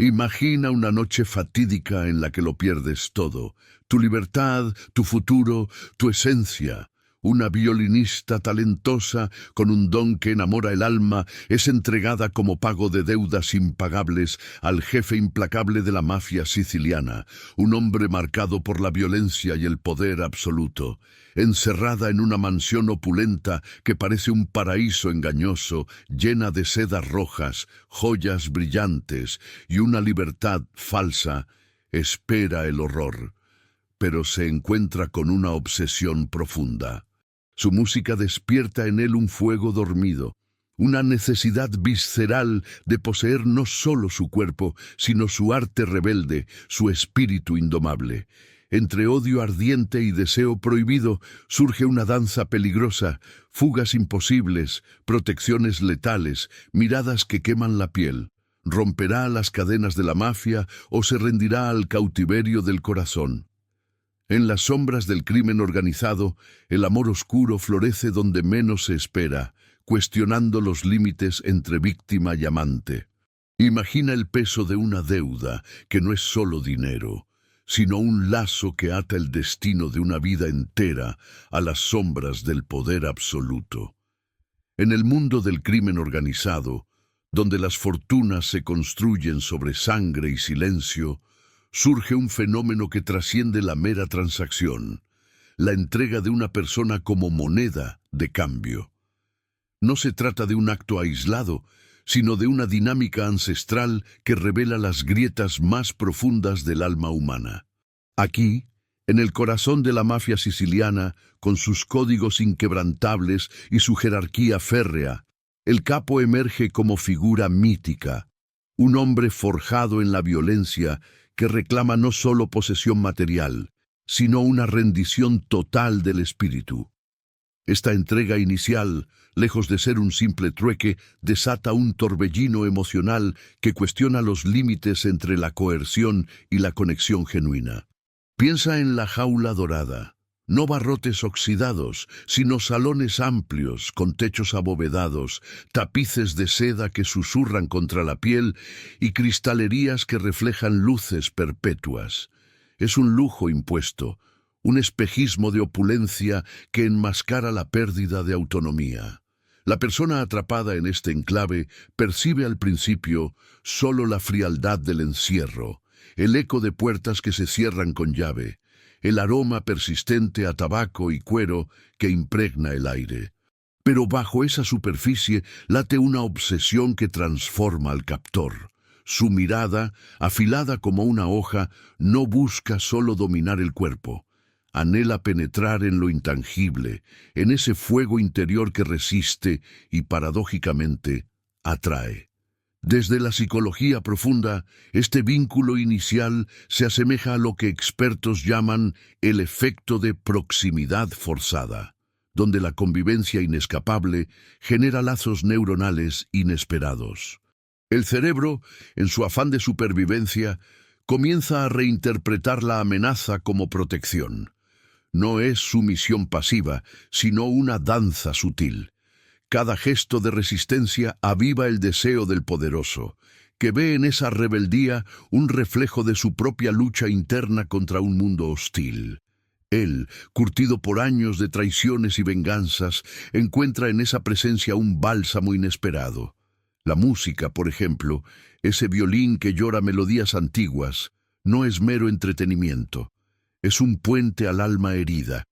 Imagina una noche fatídica en la que lo pierdes todo, tu libertad, tu futuro, tu esencia. Una violinista talentosa, con un don que enamora el alma, es entregada como pago de deudas impagables al jefe implacable de la mafia siciliana, un hombre marcado por la violencia y el poder absoluto. Encerrada en una mansión opulenta que parece un paraíso engañoso, llena de sedas rojas, joyas brillantes y una libertad falsa, espera el horror, pero se encuentra con una obsesión profunda. Su música despierta en él un fuego dormido, una necesidad visceral de poseer no solo su cuerpo, sino su arte rebelde, su espíritu indomable. Entre odio ardiente y deseo prohibido surge una danza peligrosa, fugas imposibles, protecciones letales, miradas que queman la piel. ¿Romperá las cadenas de la mafia o se rendirá al cautiverio del corazón? En las sombras del crimen organizado, el amor oscuro florece donde menos se espera, cuestionando los límites entre víctima y amante. Imagina el peso de una deuda que no es solo dinero, sino un lazo que ata el destino de una vida entera a las sombras del poder absoluto. En el mundo del crimen organizado, donde las fortunas se construyen sobre sangre y silencio, surge un fenómeno que trasciende la mera transacción, la entrega de una persona como moneda de cambio. No se trata de un acto aislado, sino de una dinámica ancestral que revela las grietas más profundas del alma humana. Aquí, en el corazón de la mafia siciliana, con sus códigos inquebrantables y su jerarquía férrea, el capo emerge como figura mítica, un hombre forjado en la violencia que reclama no solo posesión material, sino una rendición total del espíritu. Esta entrega inicial, lejos de ser un simple trueque, desata un torbellino emocional que cuestiona los límites entre la coerción y la conexión genuina. Piensa en La Jaula Dorada. No barrotes oxidados, sino salones amplios, con techos abovedados, tapices de seda que susurran contra la piel y cristalerías que reflejan luces perpetuas. Es un lujo impuesto, un espejismo de opulencia que enmascara la pérdida de autonomía. La persona atrapada en este enclave percibe al principio solo la frialdad del encierro, el eco de puertas que se cierran con llave, el aroma persistente a tabaco y cuero que impregna el aire. Pero bajo esa superficie late una obsesión que transforma al captor. Su mirada, afilada como una hoja, no busca solo dominar el cuerpo. Anhela penetrar en lo intangible, en ese fuego interior que resiste y, paradójicamente, atrae. Desde la psicología profunda, este vínculo inicial se asemeja a lo que expertos llaman el efecto de proximidad forzada, donde la convivencia inescapable genera lazos neuronales inesperados. El cerebro, en su afán de supervivencia, comienza a reinterpretar la amenaza como protección. No es sumisión pasiva, sino una danza sutil. Cada gesto de resistencia aviva el deseo del poderoso, que ve en esa rebeldía un reflejo de su propia lucha interna contra un mundo hostil. Él, curtido por años de traiciones y venganzas, encuentra en esa presencia un bálsamo inesperado. La música, por ejemplo, ese violín que llora melodías antiguas, no es mero entretenimiento. Es un puente al alma herida.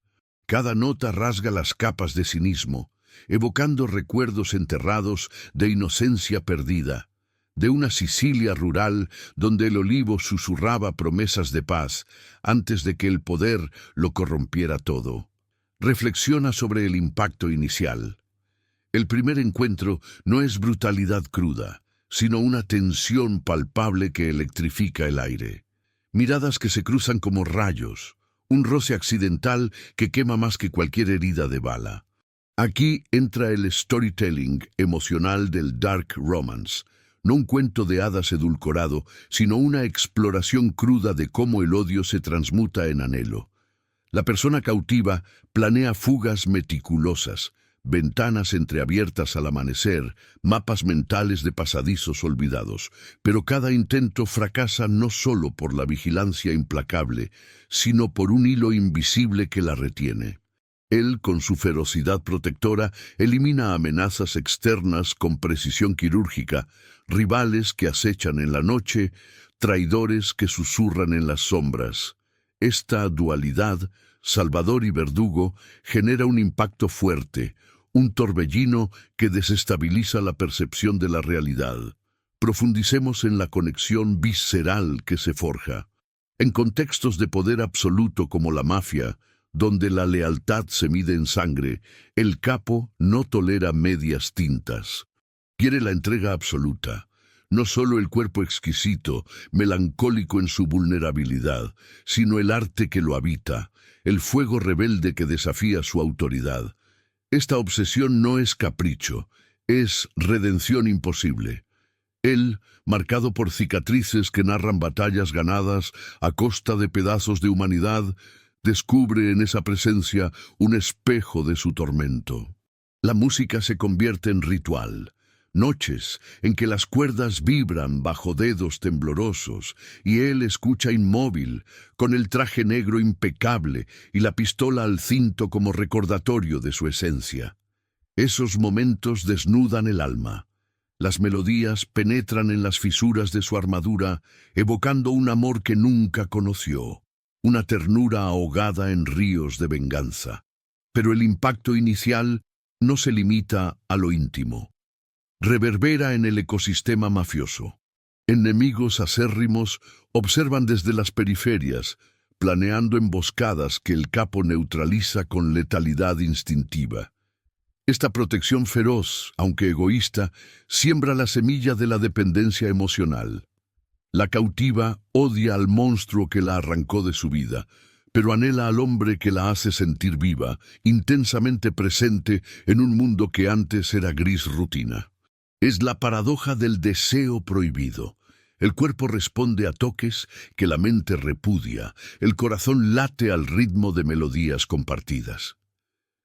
Cada nota rasga las capas de cinismo, evocando recuerdos enterrados de inocencia perdida, de una Sicilia rural donde el olivo susurraba promesas de paz antes de que el poder lo corrompiera todo. Reflexiona sobre el impacto inicial. El primer encuentro no es brutalidad cruda, sino una tensión palpable que electrifica el aire. Miradas que se cruzan como rayos, un roce accidental que quema más que cualquier herida de bala. Aquí entra el storytelling emocional del dark romance, no un cuento de hadas edulcorado, sino una exploración cruda de cómo el odio se transmuta en anhelo. La persona cautiva planea fugas meticulosas, ventanas entreabiertas al amanecer, mapas mentales de pasadizos olvidados. Pero cada intento fracasa no solo por la vigilancia implacable, sino por un hilo invisible que la retiene. Él, con su ferocidad protectora, elimina amenazas externas con precisión quirúrgica, rivales que acechan en la noche, traidores que susurran en las sombras. Esta dualidad, salvador y verdugo, genera un impacto fuerte, un torbellino que desestabiliza la percepción de la realidad. Profundicemos en la conexión visceral que se forja. En contextos de poder absoluto como la mafia, donde la lealtad se mide en sangre, el capo no tolera medias tintas. Quiere la entrega absoluta. No solo el cuerpo exquisito, melancólico en su vulnerabilidad, sino el arte que lo habita, el fuego rebelde que desafía su autoridad. Esta obsesión no es capricho, es redención imposible. Él, marcado por cicatrices que narran batallas ganadas a costa de pedazos de humanidad, descubre en esa presencia un espejo de su tormento. La música se convierte en ritual. Noches en que las cuerdas vibran bajo dedos temblorosos y él escucha inmóvil, con el traje negro impecable y la pistola al cinto como recordatorio de su esencia. Esos momentos desnudan el alma. Las melodías penetran en las fisuras de su armadura, evocando un amor que nunca conoció, una ternura ahogada en ríos de venganza. Pero el impacto inicial no se limita a lo íntimo. Reverbera en el ecosistema mafioso. Enemigos acérrimos observan desde las periferias, planeando emboscadas que el capo neutraliza con letalidad instintiva. Esta protección feroz, aunque egoísta, siembra la semilla de la dependencia emocional. La cautiva odia al monstruo que la arrancó de su vida, pero anhela al hombre que la hace sentir viva, intensamente presente en un mundo que antes era gris rutina. Es la paradoja del deseo prohibido. El cuerpo responde a toques que la mente repudia, el corazón late al ritmo de melodías compartidas.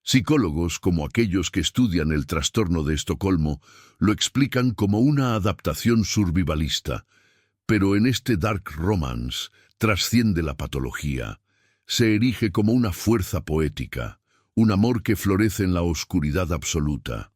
Psicólogos, como aquellos que estudian el trastorno de Estocolmo, lo explican como una adaptación survivalista, pero en este dark romance trasciende la patología. Se erige como una fuerza poética, un amor que florece en la oscuridad absoluta.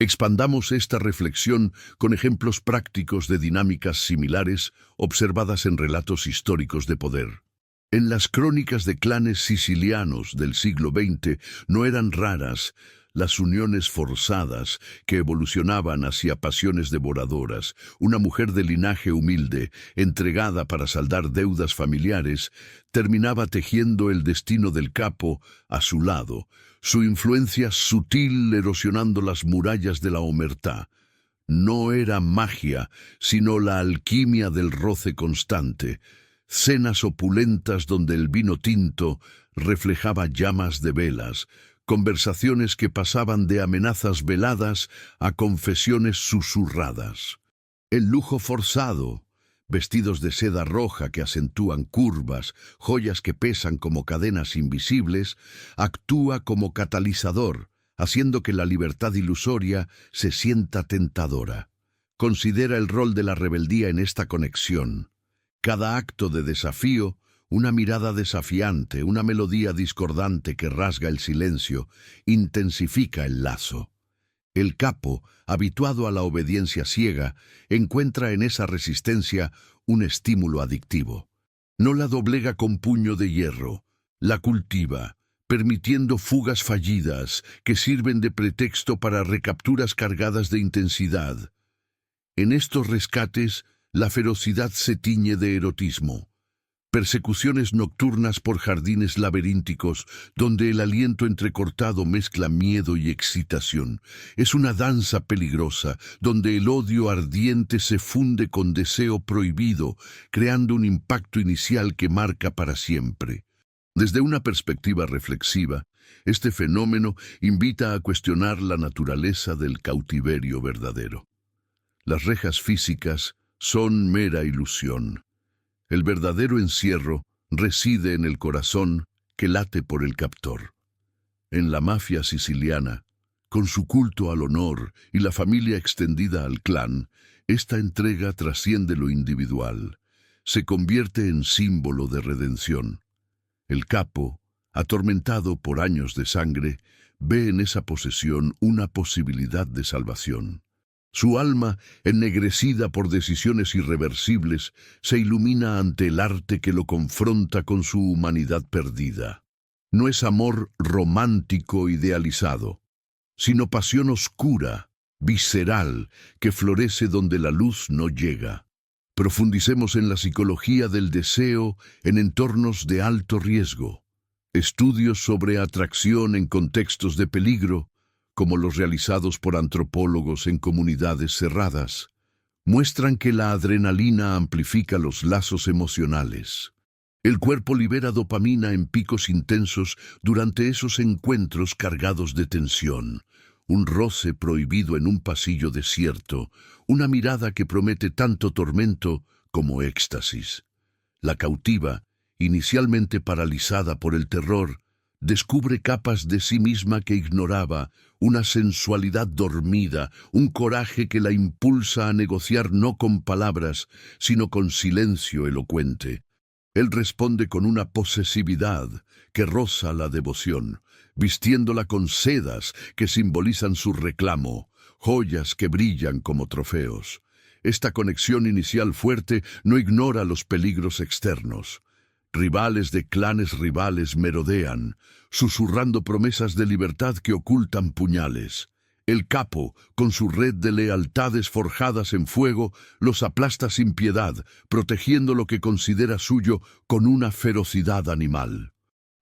Expandamos esta reflexión con ejemplos prácticos de dinámicas similares observadas en relatos históricos de poder. En las crónicas de clanes sicilianos del siglo XX no eran raras las uniones forzadas que evolucionaban hacia pasiones devoradoras. Una mujer de linaje humilde, entregada para saldar deudas familiares, terminaba tejiendo el destino del capo a su lado, su influencia sutil erosionando las murallas de la omertá. No era magia, sino la alquimia del roce constante. Cenas opulentas donde el vino tinto reflejaba llamas de velas, conversaciones que pasaban de amenazas veladas a confesiones susurradas. El lujo forzado, vestidos de seda roja que acentúan curvas, joyas que pesan como cadenas invisibles, actúa como catalizador, haciendo que la libertad ilusoria se sienta tentadora. Considera el rol de la rebeldía en esta conexión. Cada acto de desafío, una mirada desafiante, una melodía discordante que rasga el silencio, intensifica el lazo. El capo, habituado a la obediencia ciega, encuentra en esa resistencia un estímulo adictivo. No la doblega con puño de hierro, la cultiva, permitiendo fugas fallidas que sirven de pretexto para recapturas cargadas de intensidad. En estos rescates, la ferocidad se tiñe de erotismo. Persecuciones nocturnas por jardines laberínticos, donde el aliento entrecortado mezcla miedo y excitación. Es una danza peligrosa, donde el odio ardiente se funde con deseo prohibido, creando un impacto inicial que marca para siempre. Desde una perspectiva reflexiva, este fenómeno invita a cuestionar la naturaleza del cautiverio verdadero. Las rejas físicas son mera ilusión. El verdadero encierro reside en el corazón que late por el captor. En la mafia siciliana, Con su culto al honor y la familia extendida al clan, esta entrega trasciende lo individual. Se convierte en símbolo de redención. El capo, atormentado por años de sangre, ve en esa posesión una posibilidad de salvación. Su alma, ennegrecida por decisiones irreversibles, se ilumina ante el arte que lo confronta con su humanidad perdida. No es amor romántico idealizado, sino pasión oscura, visceral, que florece donde la luz no llega. Profundicemos en la psicología del deseo en entornos de alto riesgo. Estudios sobre atracción en contextos de peligro, como los realizados por antropólogos en comunidades cerradas, muestran que la adrenalina amplifica los lazos emocionales. El cuerpo libera dopamina en picos intensos durante esos encuentros cargados de tensión. Un roce prohibido en un pasillo desierto, una mirada que promete tanto tormento como éxtasis. La cautiva, inicialmente paralizada por el terror, descubre capas de sí misma que ignoraba, una sensualidad dormida, un coraje que la impulsa a negociar no con palabras, sino con silencio elocuente. Él responde con una posesividad que roza la devoción, vistiéndola con sedas que simbolizan su reclamo, joyas que brillan como trofeos. Esta conexión inicial fuerte no ignora los peligros externos. Rivales de clanes rivales merodean, susurrando promesas de libertad que ocultan puñales. El capo, con su red de lealtades forjadas en fuego, los aplasta sin piedad, protegiendo lo que considera suyo con una ferocidad animal.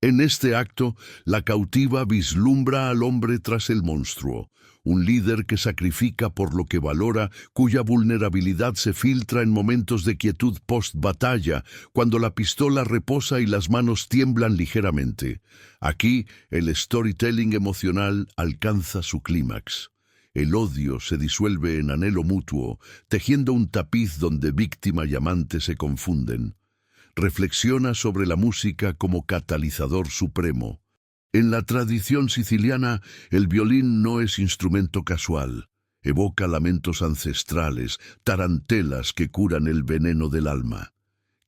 En este acto, la cautiva vislumbra al hombre tras el monstruo, un líder que sacrifica por lo que valora, cuya vulnerabilidad se filtra en momentos de quietud post-batalla, cuando la pistola reposa y las manos tiemblan ligeramente. Aquí, el storytelling emocional alcanza su clímax. El odio se disuelve en anhelo mutuo, tejiendo un tapiz donde víctima y amante se confunden. Reflexiona sobre la música como catalizador supremo. En la tradición siciliana, el violín no es instrumento casual. Evoca lamentos ancestrales, tarantelas que curan el veneno del alma.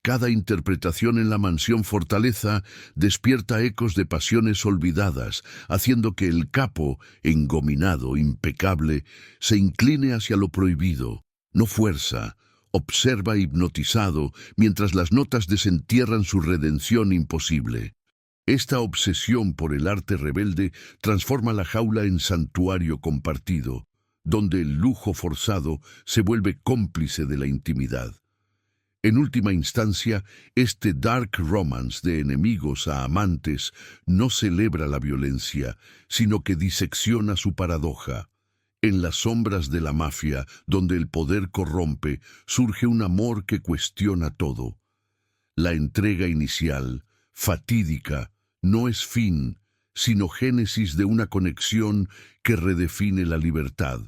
Cada interpretación en la mansión Fortaleza despierta ecos de pasiones olvidadas, haciendo que el capo, engominado, impecable, se incline hacia lo prohibido. No fuerza, observa hipnotizado mientras las notas desentierran su redención imposible. Esta obsesión por el arte rebelde transforma la jaula en santuario compartido, donde el lujo forzado se vuelve cómplice de la intimidad. En última instancia, este dark romance de enemigos a amantes no celebra la violencia, sino que disecciona su paradoja. En las sombras de la mafia, donde el poder corrompe, surge un amor que cuestiona todo. La entrega inicial, fatídica, no es fin, sino génesis de una conexión que redefine la libertad.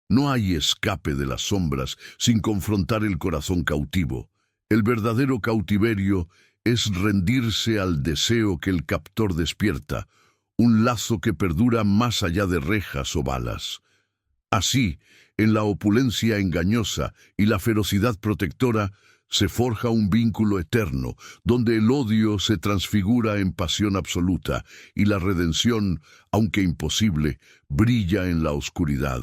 No hay escape de las sombras sin confrontar el corazón cautivo. El verdadero cautiverio es rendirse al deseo que el captor despierta, un lazo que perdura más allá de rejas o balas. Así, en la opulencia engañosa y la ferocidad protectora, se forja un vínculo eterno, donde el odio se transfigura en pasión absoluta y la redención, aunque imposible, brilla en la oscuridad.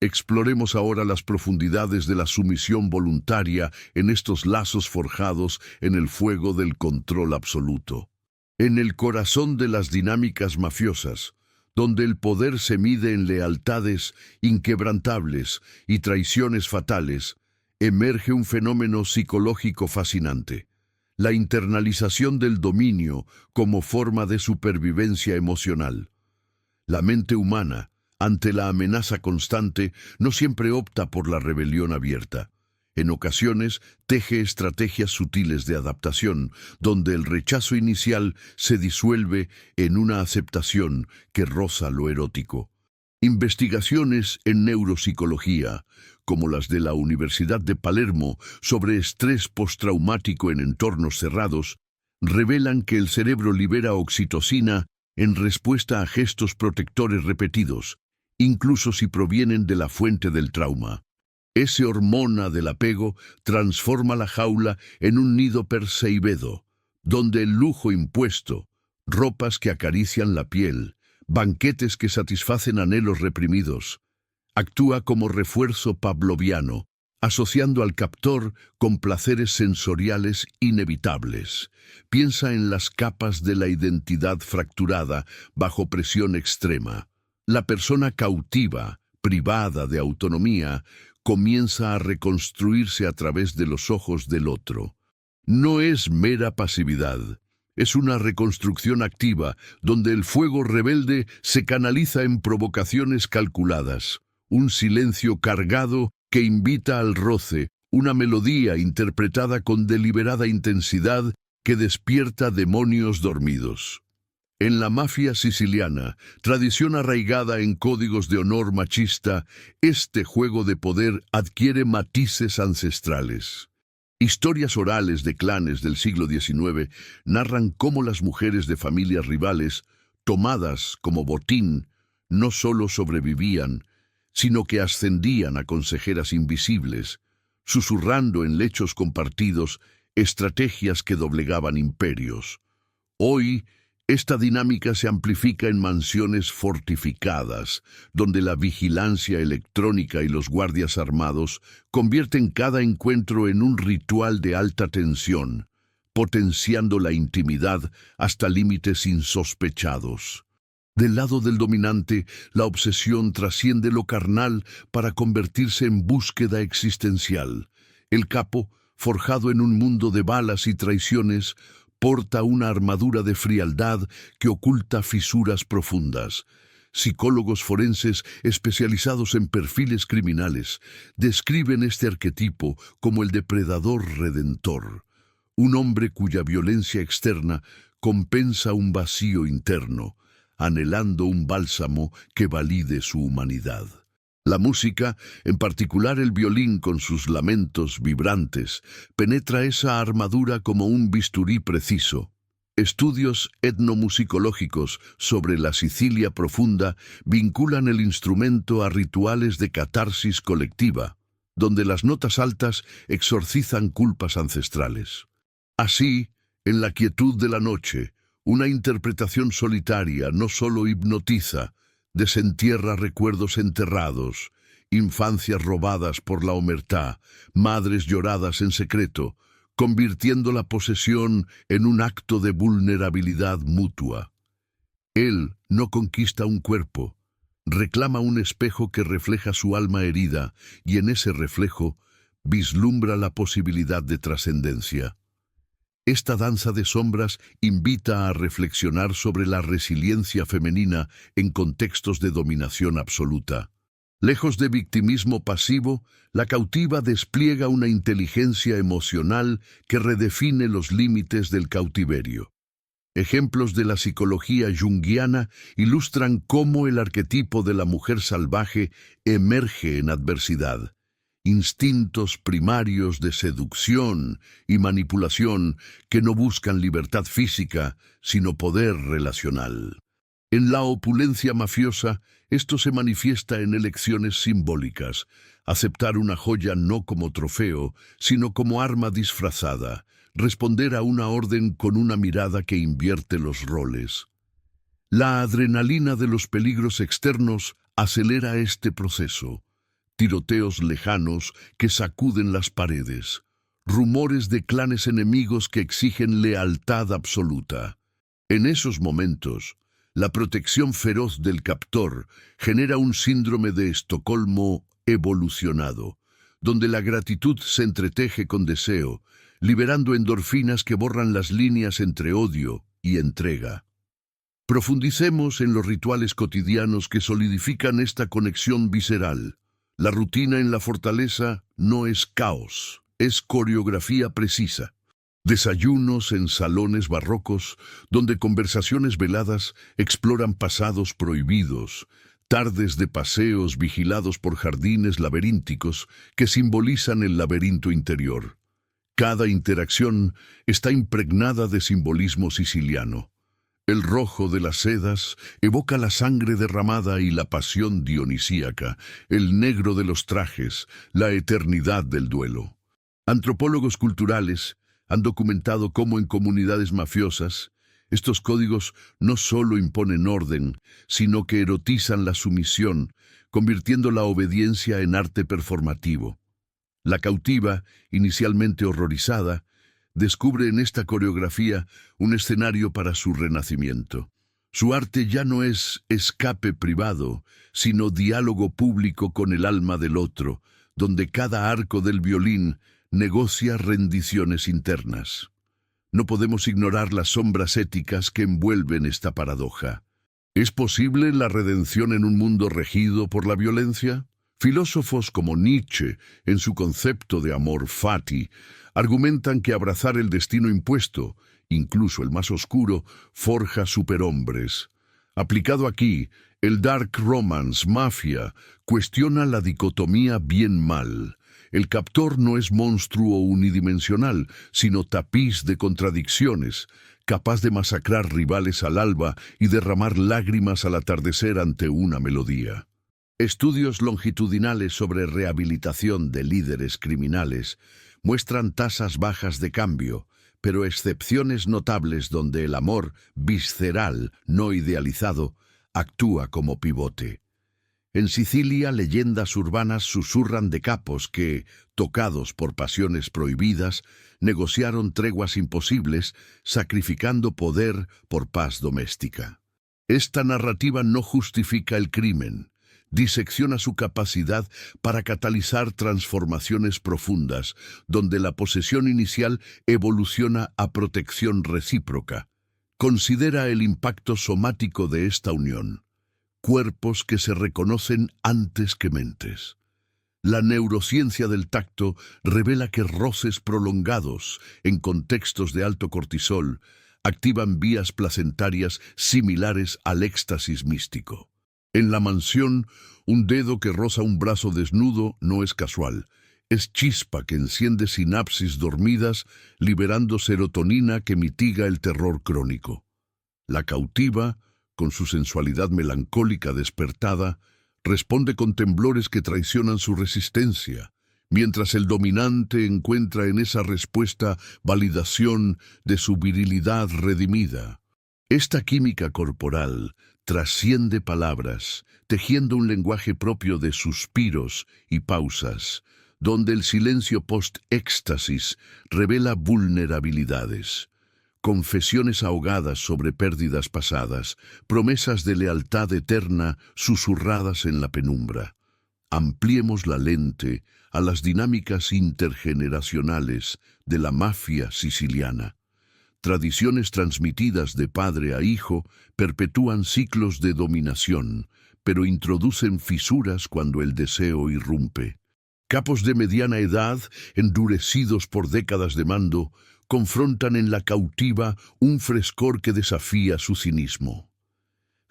Exploremos ahora las profundidades de la sumisión voluntaria en estos lazos forjados en el fuego del control absoluto. En el corazón de las dinámicas mafiosas, donde el poder se mide en lealtades inquebrantables y traiciones fatales, emerge un fenómeno psicológico fascinante: la internalización del dominio como forma de supervivencia emocional. La mente humana, ante la amenaza constante, no siempre opta por la rebelión abierta. En ocasiones, teje estrategias sutiles de adaptación, donde el rechazo inicial se disuelve en una aceptación que roza lo erótico. Investigaciones en neuropsicología, como las de la Universidad de Palermo sobre estrés postraumático en entornos cerrados, revelan que el cerebro libera oxitocina en respuesta a gestos protectores repetidos, incluso si provienen de la fuente del trauma. Esa hormona del apego transforma la jaula en un nido perseivedo, donde el lujo impuesto, ropas que acarician la piel, banquetes que satisfacen anhelos reprimidos, actúa como refuerzo pavloviano, asociando al captor con placeres sensoriales inevitables. Piensa en las capas de la identidad fracturada bajo presión extrema. La persona cautiva, privada de autonomía, comienza a reconstruirse a través de los ojos del otro. No es mera pasividad, es una reconstrucción activa donde el fuego rebelde se canaliza en provocaciones calculadas, un silencio cargado que invita al roce, una melodía interpretada con deliberada intensidad que despierta demonios dormidos. En la mafia siciliana, tradición arraigada en códigos de honor machista, este juego de poder adquiere matices ancestrales. Historias orales de clanes del siglo XIX narran cómo las mujeres de familias rivales, tomadas como botín, no solo sobrevivían, sino que ascendían a consejeras invisibles, susurrando en lechos compartidos estrategias que doblegaban imperios. Hoy, esta dinámica se amplifica en mansiones fortificadas, donde la vigilancia electrónica y los guardias armados convierten cada encuentro en un ritual de alta tensión, potenciando la intimidad hasta límites insospechados. Del lado del dominante, la obsesión trasciende lo carnal para convertirse en búsqueda existencial. El capo, forjado en un mundo de balas y traiciones, porta una armadura de frialdad que oculta fisuras profundas. Psicólogos forenses especializados en perfiles criminales describen este arquetipo como el depredador redentor, un hombre cuya violencia externa compensa un vacío interno, anhelando un bálsamo que valide su humanidad. La música, en particular el violín con sus lamentos vibrantes, penetra esa armadura como un bisturí preciso. Estudios etnomusicológicos sobre la Sicilia profunda vinculan el instrumento a rituales de catarsis colectiva, donde las notas altas exorcizan culpas ancestrales. Así, en la quietud de la noche, una interpretación solitaria no solo hipnotiza, desentierra recuerdos enterrados, infancias robadas por la omertá, madres lloradas en secreto, convirtiendo la posesión en un acto de vulnerabilidad mutua. Él no conquista un cuerpo, reclama un espejo que refleja su alma herida y en ese reflejo vislumbra la posibilidad de trascendencia. Esta danza de sombras invita a reflexionar sobre la resiliencia femenina en contextos de dominación absoluta. Lejos de victimismo pasivo, la cautiva despliega una inteligencia emocional que redefine los límites del cautiverio. Ejemplos de la psicología junguiana ilustran cómo el arquetipo de la mujer salvaje emerge en adversidad. Instintos primarios de seducción y manipulación que no buscan libertad física, sino poder relacional. En la opulencia mafiosa, esto se manifiesta en elecciones simbólicas, aceptar una joya no como trofeo, sino como arma disfrazada, responder a una orden con una mirada que invierte los roles. La adrenalina de los peligros externos acelera este proceso. Tiroteos lejanos que sacuden las paredes, rumores de clanes enemigos que exigen lealtad absoluta. En esos momentos, la protección feroz del captor genera un síndrome de Estocolmo evolucionado, donde la gratitud se entreteje con deseo, liberando endorfinas que borran las líneas entre odio y entrega. Profundicemos en los rituales cotidianos que solidifican esta conexión visceral. La rutina en la fortaleza no es caos, es coreografía precisa. Desayunos en salones barrocos, donde conversaciones veladas exploran pasados prohibidos, tardes de paseos vigilados por jardines laberínticos que simbolizan el laberinto interior. Cada interacción está impregnada de simbolismo siciliano. El rojo de las sedas evoca la sangre derramada y la pasión dionisíaca, el negro de los trajes, la eternidad del duelo. Antropólogos culturales han documentado cómo en comunidades mafiosas estos códigos no solo imponen orden, sino que erotizan la sumisión, convirtiendo la obediencia en arte performativo. La cautiva, inicialmente horrorizada, descubre en esta coreografía un escenario para su renacimiento. Su arte ya no es escape privado, sino diálogo público con el alma del otro, donde cada arco del violín negocia rendiciones internas. No podemos ignorar las sombras éticas que envuelven esta paradoja. ¿Es posible la redención en un mundo regido por la violencia? Filósofos como Nietzsche, en su concepto de amor fati, argumentan que abrazar el destino impuesto, incluso el más oscuro, forja superhombres. Aplicado aquí, el dark romance, mafia, cuestiona la dicotomía bien-mal. El captor no es monstruo unidimensional, sino tapiz de contradicciones, capaz de masacrar rivales al alba y derramar lágrimas al atardecer ante una melodía. Estudios longitudinales sobre rehabilitación de líderes criminales muestran tasas bajas de cambio, pero excepciones notables donde el amor visceral, no idealizado, actúa como pivote. En Sicilia, leyendas urbanas susurran de capos que, tocados por pasiones prohibidas, negociaron treguas imposibles, sacrificando poder por paz doméstica. Esta narrativa no justifica el crimen, disecciona su capacidad para catalizar transformaciones profundas, donde la posesión inicial evoluciona a protección recíproca. Considera el impacto somático de esta unión. Cuerpos que se reconocen antes que mentes. La neurociencia del tacto revela que roces prolongados, en contextos de alto cortisol, activan vías placentarias similares al éxtasis místico. En la mansión, un dedo que roza un brazo desnudo no es casual. Es chispa que enciende sinapsis dormidas, liberando serotonina que mitiga el terror crónico. La cautiva, con su sensualidad melancólica despertada, responde con temblores que traicionan su resistencia, mientras el dominante encuentra en esa respuesta validación de su virilidad redimida. Esta química corporal trasciende palabras, tejiendo un lenguaje propio de suspiros y pausas, donde el silencio post-éxtasis revela vulnerabilidades. Confesiones ahogadas sobre pérdidas pasadas, promesas de lealtad eterna susurradas en la penumbra. Ampliemos la lente a las dinámicas intergeneracionales de la mafia siciliana. Tradiciones transmitidas de padre a hijo perpetúan ciclos de dominación, pero introducen fisuras cuando el deseo irrumpe. Capos de mediana edad, endurecidos por décadas de mando, confrontan en la cautiva un frescor que desafía su cinismo.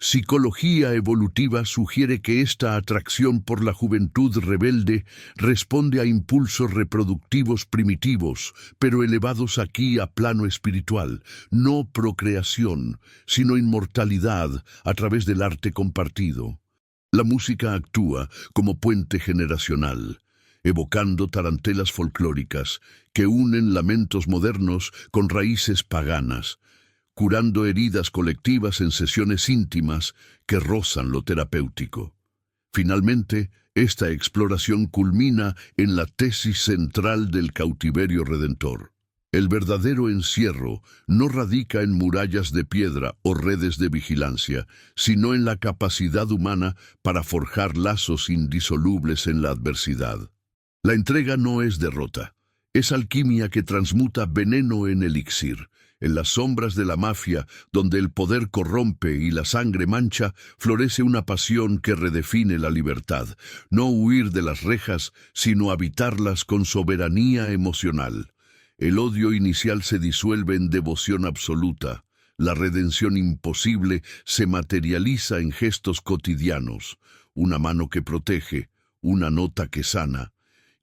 Psicología evolutiva sugiere que esta atracción por la juventud rebelde responde a impulsos reproductivos primitivos, pero elevados aquí a plano espiritual, no procreación, sino inmortalidad a través del arte compartido. La música actúa como puente generacional, evocando tarantelas folclóricas que unen lamentos modernos con raíces paganas, curando heridas colectivas en sesiones íntimas que rozan lo terapéutico. Finalmente, esta exploración culmina en la tesis central del cautiverio redentor. El verdadero encierro no radica en murallas de piedra o redes de vigilancia, sino en la capacidad humana para forjar lazos indisolubles en la adversidad. La entrega no es derrota, es alquimia que transmuta veneno en elixir. En las sombras de la mafia, donde el poder corrompe y la sangre mancha, florece una pasión que redefine la libertad. No huir de las rejas, sino habitarlas con soberanía emocional. El odio inicial se disuelve en devoción absoluta. La redención imposible se materializa en gestos cotidianos. Una mano que protege, una nota que sana.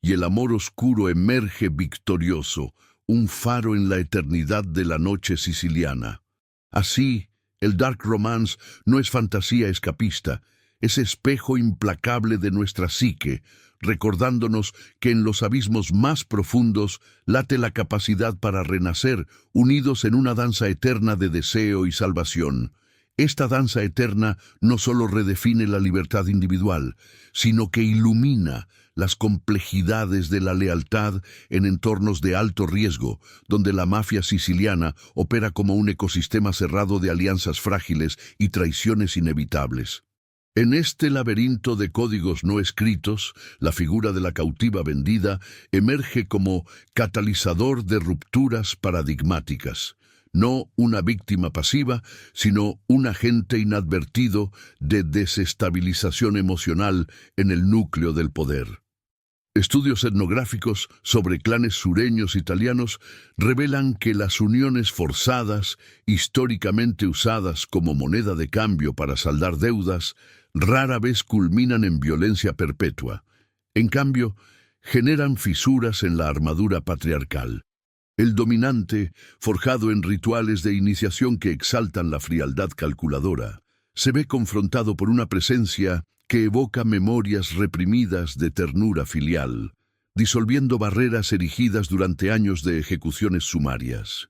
Y el amor oscuro emerge victorioso, un faro en la eternidad de la noche siciliana. Así, El dark romance no es fantasía escapista, es espejo implacable de nuestra psique, recordándonos que en los abismos más profundos late la capacidad para renacer, unidos en una danza eterna de deseo y salvación. Esta danza eterna no solo redefine la libertad individual, sino que ilumina las complejidades de la lealtad en entornos de alto riesgo, donde la mafia siciliana opera como un ecosistema cerrado de alianzas frágiles y traiciones inevitables. En este laberinto de códigos no escritos, la figura de la cautiva vendida emerge como catalizador de rupturas paradigmáticas. No una víctima pasiva, sino un agente inadvertido de desestabilización emocional en el núcleo del poder. Estudios etnográficos sobre clanes sureños italianos revelan que las uniones forzadas, históricamente usadas como moneda de cambio para saldar deudas, rara vez culminan en violencia perpetua. En cambio, generan fisuras en la armadura patriarcal. El dominante, forjado en rituales de iniciación que exaltan la frialdad calculadora, se ve confrontado por una presencia que evoca memorias reprimidas de ternura filial, disolviendo barreras erigidas durante años de ejecuciones sumarias.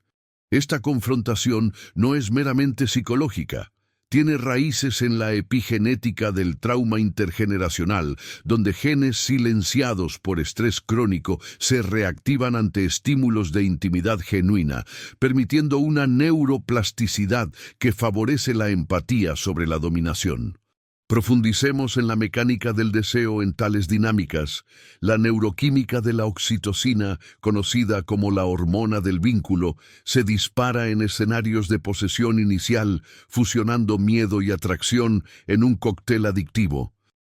Esta confrontación no es meramente psicológica, tiene raíces en la epigenética del trauma intergeneracional, donde genes silenciados por estrés crónico se reactivan ante estímulos de intimidad genuina, permitiendo una neuroplasticidad que favorece la empatía sobre la dominación. Profundicemos en la mecánica del deseo en tales dinámicas. La neuroquímica de la oxitocina, conocida como la hormona del vínculo, se dispara en escenarios de posesión inicial, fusionando miedo y atracción en un cóctel adictivo.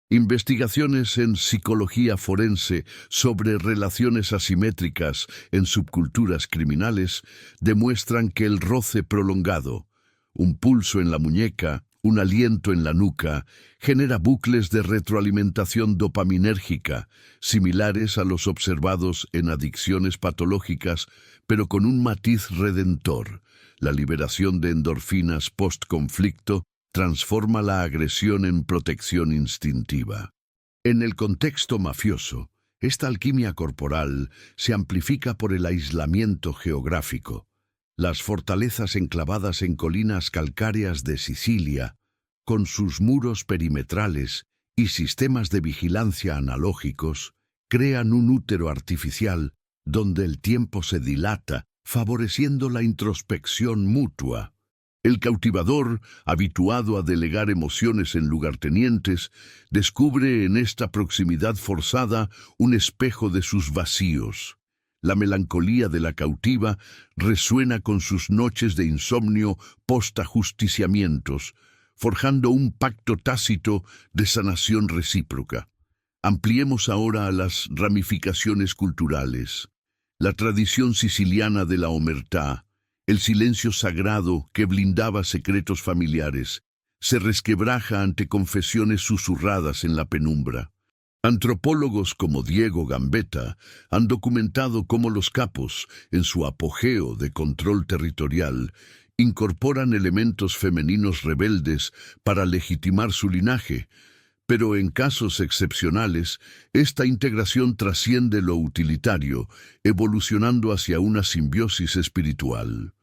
Investigaciones en psicología forense sobre relaciones asimétricas en subculturas criminales demuestran que el roce prolongado, un pulso en la muñeca, un aliento en la nuca, genera bucles de retroalimentación dopaminérgica, similares a los observados en adicciones patológicas, pero con un matiz redentor. La liberación de endorfinas post-conflicto transforma la agresión en protección instintiva. En el contexto mafioso, esta alquimia corporal se amplifica por el aislamiento geográfico. Las fortalezas enclavadas en colinas calcáreas de Sicilia, con sus muros perimetrales y sistemas de vigilancia analógicos, crean un útero artificial donde el tiempo se dilata, favoreciendo la introspección mutua. El cautivador, habituado a delegar emociones en lugartenientes, descubre en esta proximidad forzada un espejo de sus vacíos. La melancolía de la cautiva resuena con sus noches de insomnio post-ajusticiamientos, forjando un pacto tácito de sanación recíproca. Ampliemos ahora a las ramificaciones culturales. La tradición siciliana de la omertá, el silencio sagrado que blindaba secretos familiares, se resquebraja ante confesiones susurradas en la penumbra. Antropólogos como Diego Gambetta han documentado cómo los capos, en su apogeo de control territorial, incorporan elementos femeninos rebeldes para legitimar su linaje, pero en casos excepcionales, esta integración trasciende lo utilitario, evolucionando hacia una simbiosis espiritual.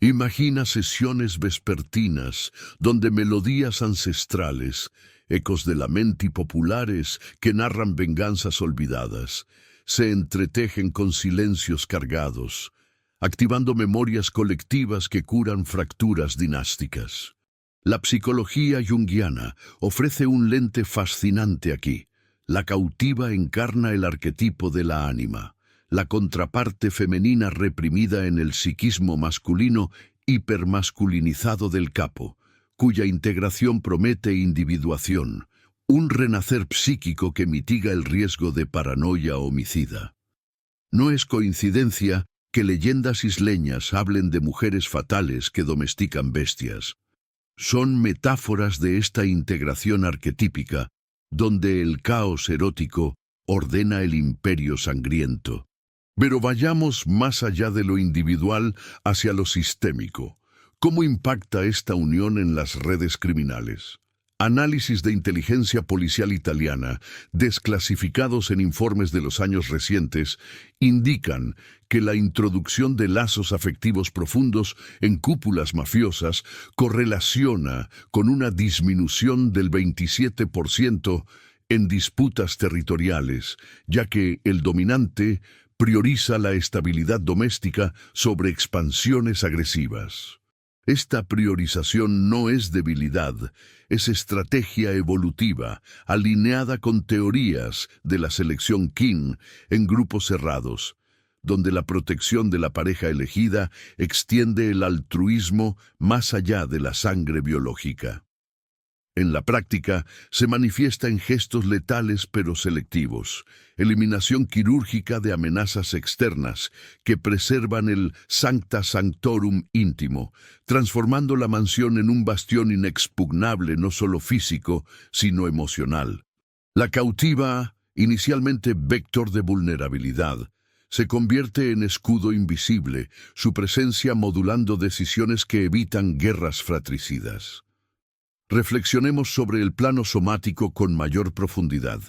Imagina sesiones vespertinas, donde melodías ancestrales, ecos de lamenti populares que narran venganzas olvidadas, se entretejen con silencios cargados, activando memorias colectivas que curan fracturas dinásticas. La psicología junguiana ofrece un lente fascinante aquí. La cautiva encarna el arquetipo de la ánima, la contraparte femenina reprimida en el psiquismo masculino hipermasculinizado del capo, cuya integración promete individuación, un renacer psíquico que mitiga el riesgo de paranoia homicida. No es coincidencia que leyendas isleñas hablen de mujeres fatales que domestican bestias. Son metáforas de esta integración arquetípica, donde el caos erótico ordena el imperio sangriento. Pero vayamos más allá de lo individual hacia lo sistémico. ¿Cómo impacta esta unión en las redes criminales? Análisis de inteligencia policial italiana, desclasificados en informes de los años recientes, indican que la introducción de lazos afectivos profundos en cúpulas mafiosas correlaciona con una disminución del 27% en disputas territoriales, ya que el dominante prioriza la estabilidad doméstica sobre expansiones agresivas. Esta priorización no es debilidad, es estrategia evolutiva, alineada con teorías de la selección Kin en grupos cerrados, donde la protección de la pareja elegida extiende el altruismo más allá de la sangre biológica. En la práctica, se manifiesta en gestos letales pero selectivos, eliminación quirúrgica de amenazas externas que preservan el sancta sanctorum íntimo, transformando la mansión en un bastión inexpugnable no solo físico, sino emocional. La cautiva, inicialmente vector de vulnerabilidad, se convierte en escudo invisible, su presencia modulando decisiones que evitan guerras fratricidas. Reflexionemos sobre el plano somático con mayor profundidad.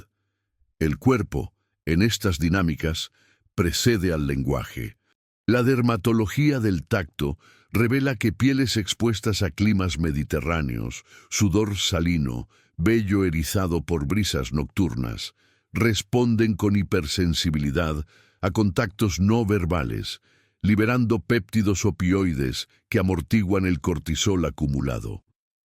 El cuerpo, en estas dinámicas, precede al lenguaje. La dermatología del tacto revela que pieles expuestas a climas mediterráneos, sudor salino, vello erizado por brisas nocturnas, responden con hipersensibilidad a contactos no verbales, liberando péptidos opioides que amortiguan el cortisol acumulado.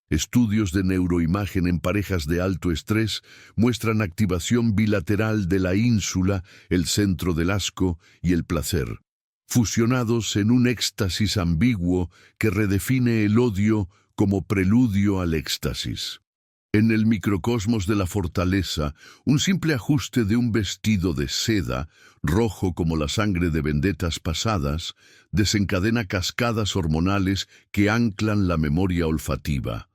Estudios de neuroimagen en parejas de alto estrés muestran activación bilateral de la ínsula, el centro del asco y el placer, fusionados en un éxtasis ambiguo que redefine el odio como preludio al éxtasis. En el microcosmos de la fortaleza, un simple ajuste de un vestido de seda, rojo como la sangre de vendetas pasadas, desencadena cascadas hormonales que anclan la memoria olfativa.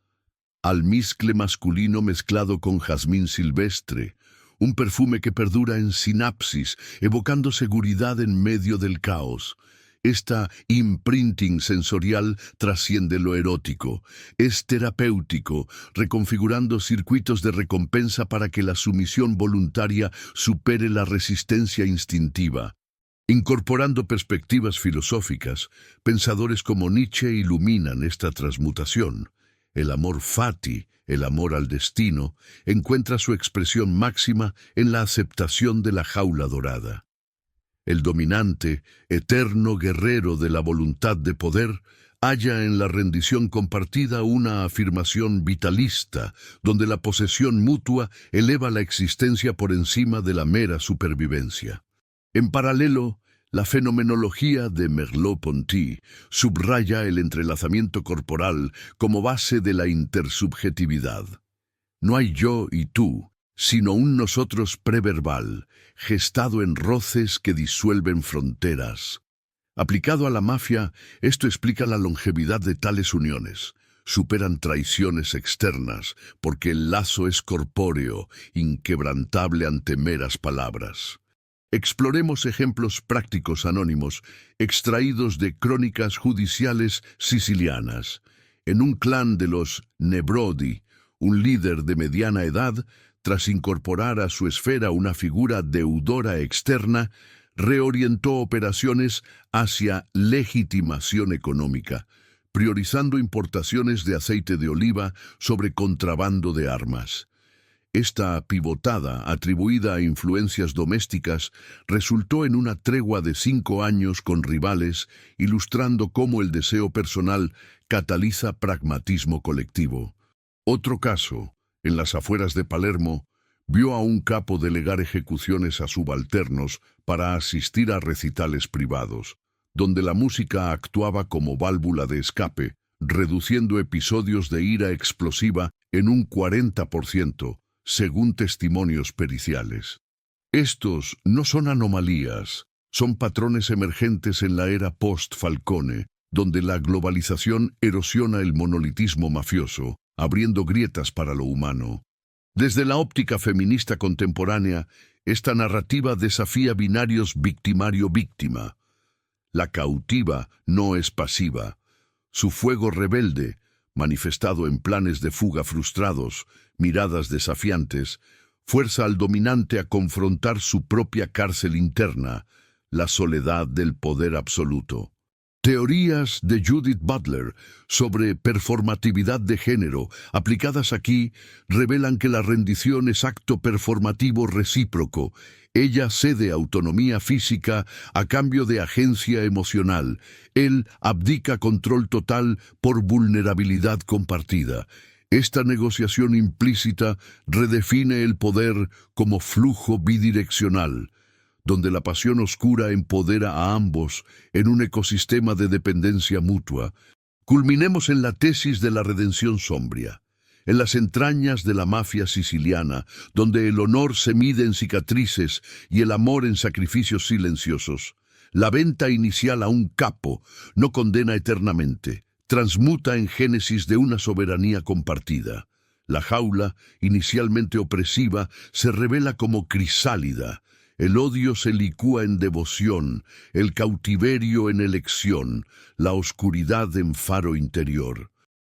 Almizcle masculino mezclado con jazmín silvestre, un perfume que perdura en sinapsis, evocando seguridad en medio del caos. Esta imprinting sensorial trasciende lo erótico, es terapéutico, reconfigurando circuitos de recompensa para que la sumisión voluntaria supere la resistencia instintiva. Incorporando perspectivas filosóficas, pensadores como Nietzsche iluminan esta transmutación. El amor fati, el amor al destino, encuentra su expresión máxima en la aceptación de la jaula dorada. El dominante, eterno guerrero de la voluntad de poder, halla en la rendición compartida una afirmación vitalista, donde la posesión mutua eleva la existencia por encima de la mera supervivencia. En paralelo, la fenomenología de Merleau-Ponty subraya el entrelazamiento corporal como base de la intersubjetividad. No hay yo y tú, sino un nosotros preverbal, gestado en roces que disuelven fronteras. Aplicado a la mafia, esto explica la longevidad de tales uniones. Superan traiciones externas, porque el lazo es corpóreo, inquebrantable ante meras palabras. Exploremos ejemplos prácticos anónimos, extraídos de crónicas judiciales sicilianas. En un clan de los Nebrodi, un líder de mediana edad, tras incorporar a su esfera una figura deudora externa, reorientó operaciones hacia legitimación económica, priorizando importaciones de aceite de oliva sobre contrabando de armas. Esta pivotada, atribuida a influencias domésticas, resultó en una tregua de 5 años con rivales, ilustrando cómo el deseo personal cataliza pragmatismo colectivo. Otro caso, en las afueras de Palermo, vio a un capo delegar ejecuciones a subalternos para asistir a recitales privados, donde la música actuaba como válvula de escape, reduciendo episodios de ira explosiva en un 40%, según testimonios periciales. Estos no son anomalías, son patrones emergentes en la era post-Falcone, donde la globalización erosiona el monolitismo mafioso, abriendo grietas para lo humano. Desde la óptica feminista contemporánea, esta narrativa desafía binarios victimario-víctima. La cautiva no es pasiva. Su fuego rebelde, manifestado en planes de fuga frustrados, miradas desafiantes, fuerza al dominante a confrontar su propia cárcel interna, la soledad del poder absoluto. Teorías de Judith Butler sobre performatividad de género, aplicadas aquí, revelan que la rendición es acto performativo recíproco. Ella cede autonomía física a cambio de agencia emocional. Él abdica control total por vulnerabilidad compartida. Esta negociación implícita redefine el poder como flujo bidireccional, donde la pasión oscura empodera a ambos en un ecosistema de dependencia mutua. Culminemos en la tesis de la redención sombría, en las entrañas de la mafia siciliana, donde el honor se mide en cicatrices y el amor en sacrificios silenciosos. La venta inicial a un capo no condena eternamente, transmuta en génesis de una soberanía compartida. La jaula, inicialmente opresiva, se revela como crisálida. El odio se licúa en devoción, el cautiverio en elección, la oscuridad en faro interior.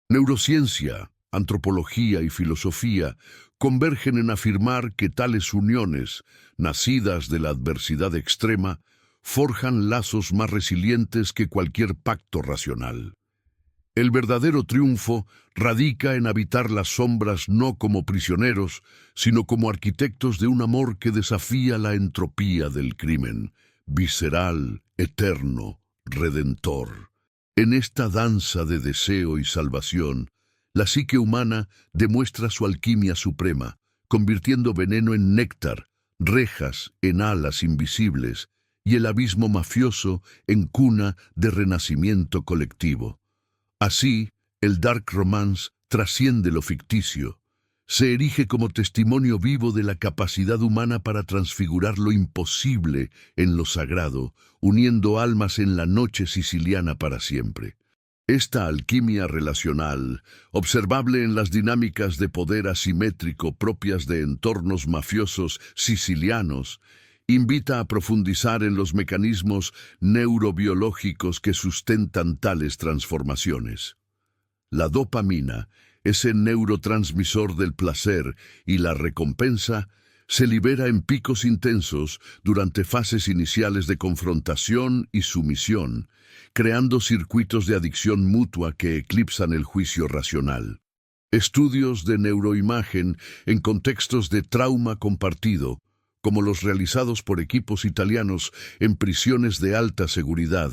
Neurociencia, antropología y filosofía convergen en afirmar que tales uniones, nacidas de la adversidad extrema, forjan lazos más resilientes que cualquier pacto racional. El verdadero triunfo radica en habitar las sombras no como prisioneros, sino como arquitectos de un amor que desafía la entropía del crimen, visceral, eterno, redentor. En esta danza de deseo y salvación, la psique humana demuestra su alquimia suprema, convirtiendo veneno en néctar, rejas en alas invisibles y el abismo mafioso en cuna de renacimiento colectivo. Así, el dark romance trasciende lo ficticio, se erige como testimonio vivo de la capacidad humana para transfigurar lo imposible en lo sagrado, uniendo almas en la noche siciliana para siempre. Esta alquimia relacional, observable en las dinámicas de poder asimétrico propias de entornos mafiosos sicilianos, invita a profundizar en los mecanismos neurobiológicos que sustentan tales transformaciones. La dopamina, ese neurotransmisor del placer y la recompensa, se libera en picos intensos durante fases iniciales de confrontación y sumisión, creando circuitos de adicción mutua que eclipsan el juicio racional. Estudios de neuroimagen en contextos de trauma compartido, como los realizados por equipos italianos en prisiones de alta seguridad,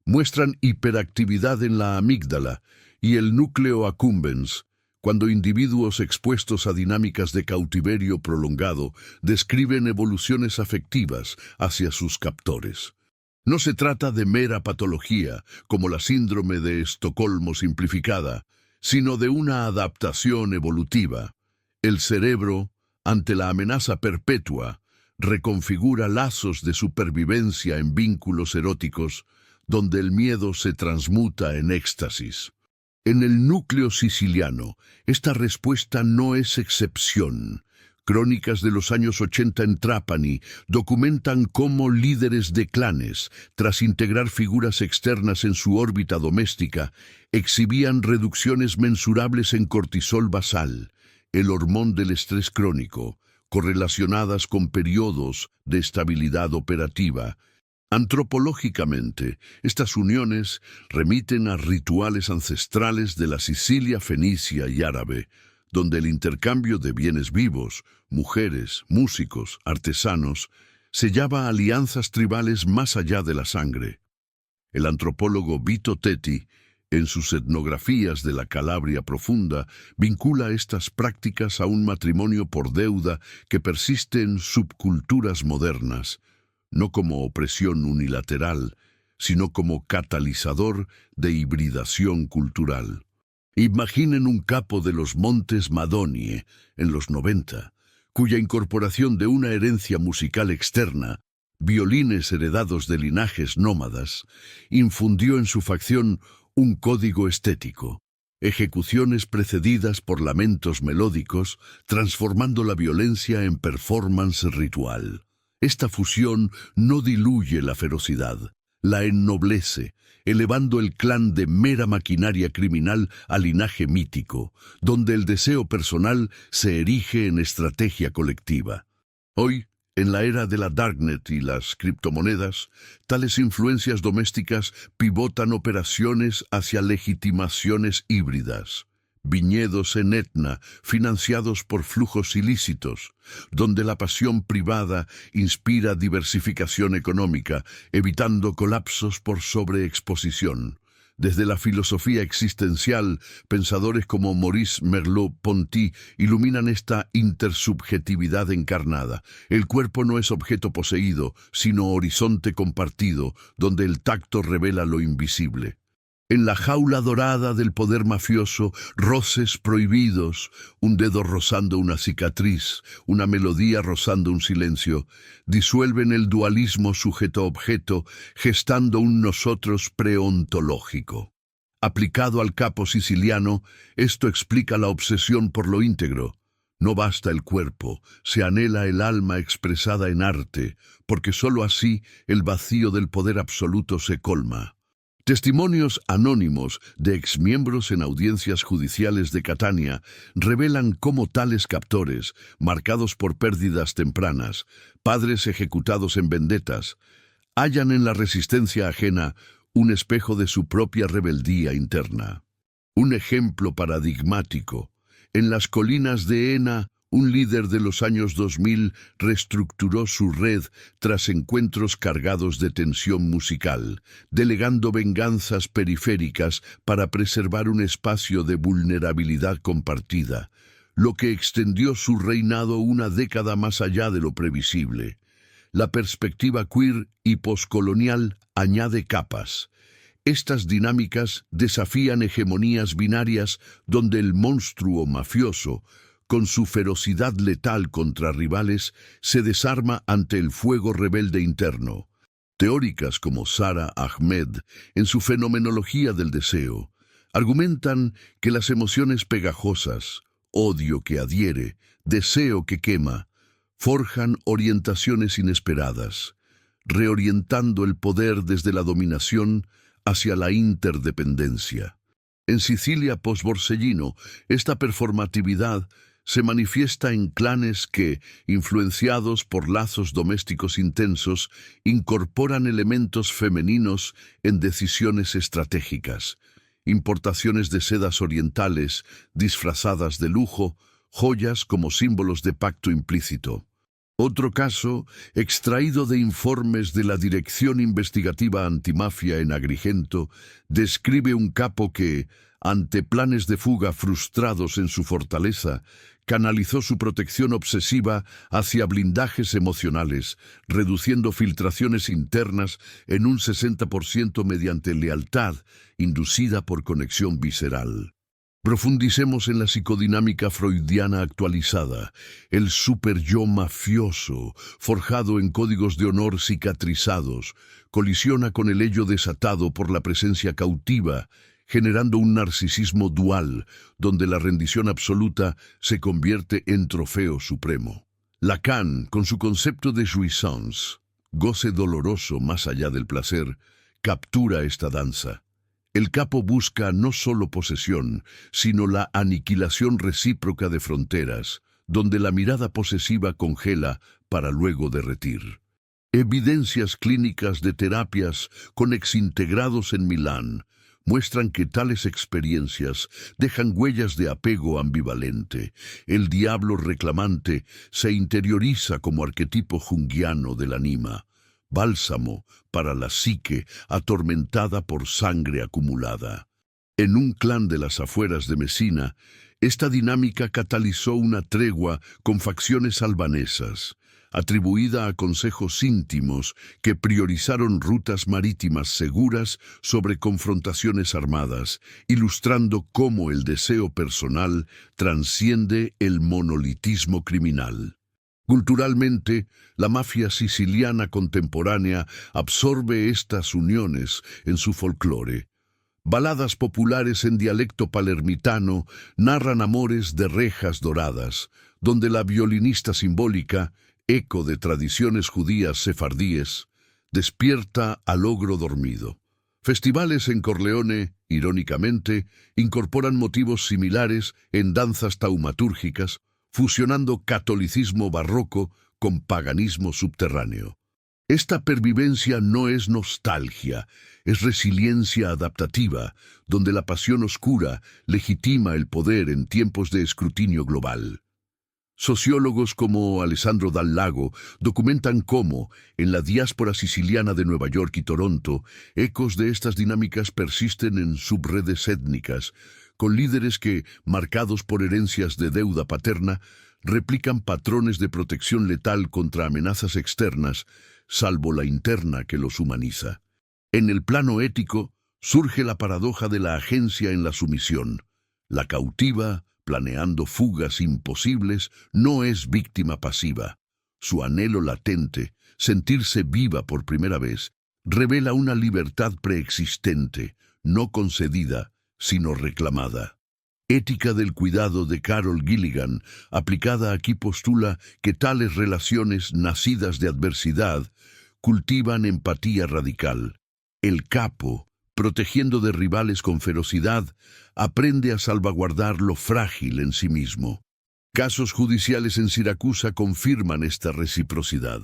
muestran hiperactividad en la amígdala y el núcleo accumbens, cuando individuos expuestos a dinámicas de cautiverio prolongado describen evoluciones afectivas hacia sus captores. No se trata de mera patología, como la síndrome de Estocolmo simplificada, sino de una adaptación evolutiva. El cerebro, ante la amenaza perpetua, reconfigura lazos de supervivencia en vínculos eróticos, donde el miedo se transmuta en éxtasis. En el núcleo siciliano, esta respuesta no es excepción. Crónicas de los años 80 en Trapani documentan cómo líderes de clanes, tras integrar figuras externas en su órbita doméstica, exhibían reducciones mensurables en cortisol basal, el hormón del estrés crónico, correlacionadas con periodos de estabilidad operativa. Antropológicamente, estas uniones remiten a rituales ancestrales de la Sicilia fenicia y árabe, donde el intercambio de bienes vivos, mujeres, músicos, artesanos, sellaba alianzas tribales más allá de la sangre. El antropólogo Vito Tetti, en sus etnografías de la Calabria profunda, vincula estas prácticas a un matrimonio por deuda que persiste en subculturas modernas, no como opresión unilateral, sino como catalizador de hibridación cultural. Imaginen un capo de los Montes Madonie en los 90, cuya incorporación de una herencia musical externa, violines heredados de linajes nómadas, infundió en su facción un código estético, ejecuciones precedidas por lamentos melódicos, transformando la violencia en performance ritual. Esta fusión no diluye la ferocidad, la ennoblece, elevando el clan de mera maquinaria criminal a linaje mítico, donde el deseo personal se erige en estrategia colectiva. Hoy, en la era de la Darknet y las criptomonedas, tales influencias domésticas pivotan operaciones hacia legitimaciones híbridas. Viñedos en Etna, financiados por flujos ilícitos, donde la pasión privada inspira diversificación económica, evitando colapsos por sobreexposición. Desde la filosofía existencial, pensadores como Maurice Merleau-Ponty iluminan esta intersubjetividad encarnada. El cuerpo no es objeto poseído, sino horizonte compartido, donde el tacto revela lo invisible. En la jaula dorada del poder mafioso, roces prohibidos, un dedo rozando una cicatriz, una melodía rozando un silencio, disuelven el dualismo sujeto-objeto, gestando un nosotros preontológico. Aplicado al capo siciliano, esto explica la obsesión por lo íntegro. No basta el cuerpo, se anhela el alma expresada en arte, porque sólo así el vacío del poder absoluto se colma. Testimonios anónimos de exmiembros en audiencias judiciales de Catania revelan cómo tales captores, marcados por pérdidas tempranas, padres ejecutados en vendetas, hallan en la resistencia ajena un espejo de su propia rebeldía interna. Un ejemplo paradigmático. En las colinas de Ena, un líder de los años 2000 reestructuró su red tras encuentros cargados de tensión musical, delegando venganzas periféricas para preservar un espacio de vulnerabilidad compartida, lo que extendió su reinado una década más allá de lo previsible. La perspectiva queer y poscolonial añade capas. Estas dinámicas desafían hegemonías binarias donde el monstruo mafioso, con su ferocidad letal contra rivales, se desarma ante el fuego rebelde interno. Teóricas como Sara Ahmed, en su fenomenología del deseo, argumentan que las emociones pegajosas, odio que adhiere, deseo que quema, forjan orientaciones inesperadas, reorientando el poder desde la dominación hacia la interdependencia. En Sicilia post-Borsellino, esta performatividad se manifiesta en clanes que, influenciados por lazos domésticos intensos, incorporan elementos femeninos en decisiones estratégicas, importaciones de sedas orientales disfrazadas de lujo, joyas como símbolos de pacto implícito. Otro caso, extraído de informes de la Dirección Investigativa Antimafia en Agrigento, describe un capo que, ante planes de fuga frustrados en su fortaleza, canalizó su protección obsesiva hacia blindajes emocionales, reduciendo filtraciones internas en un 60% mediante lealtad, inducida por conexión visceral. Profundicemos en la psicodinámica freudiana actualizada, el superyo mafioso, forjado en códigos de honor cicatrizados, colisiona con el ello desatado por la presencia cautiva, generando un narcisismo dual, donde la rendición absoluta se convierte en trofeo supremo. Lacan, con su concepto de jouissance, goce doloroso más allá del placer, captura esta danza. El capo busca no solo posesión, sino la aniquilación recíproca de fronteras, donde la mirada posesiva congela para luego derretir. Evidencias clínicas de terapias con exintegrados en Milán muestran que tales experiencias dejan huellas de apego ambivalente. El diablo reclamante se interioriza como arquetipo junguiano del anima, bálsamo para la psique atormentada por sangre acumulada. En un clan de las afueras de Mesina, esta dinámica catalizó una tregua con facciones albanesas, atribuida a consejos íntimos que priorizaron rutas marítimas seguras sobre confrontaciones armadas, ilustrando cómo el deseo personal transciende el monolitismo criminal. Culturalmente, la mafia siciliana contemporánea absorbe estas uniones en su folclore. Baladas populares en dialecto palermitano narran amores de rejas doradas, donde la violinista simbólica, eco de tradiciones judías sefardíes, despierta al ogro dormido. Festivales en Corleone, irónicamente, incorporan motivos similares en danzas taumatúrgicas, fusionando catolicismo barroco con paganismo subterráneo. Esta pervivencia no es nostalgia, es resiliencia adaptativa, donde la pasión oscura legitima el poder en tiempos de escrutinio global. Sociólogos como Alessandro Dal Lago documentan cómo, en la diáspora siciliana de Nueva York y Toronto, ecos de estas dinámicas persisten en subredes étnicas, con líderes que, marcados por herencias de deuda paterna, replican patrones de protección letal contra amenazas externas, salvo la interna que los humaniza. En el plano ético, surge la paradoja de la agencia en la sumisión. La cautiva, planeando fugas imposibles, no es víctima pasiva. Su anhelo latente, sentirse viva por primera vez, revela una libertad preexistente, no concedida, sino reclamada. Ética del cuidado de Carol Gilligan, aplicada aquí, postula que tales relaciones nacidas de adversidad cultivan empatía radical. El capo, protegiendo de rivales con ferocidad, aprende a salvaguardar lo frágil en sí mismo. Casos judiciales en Siracusa confirman esta reciprocidad.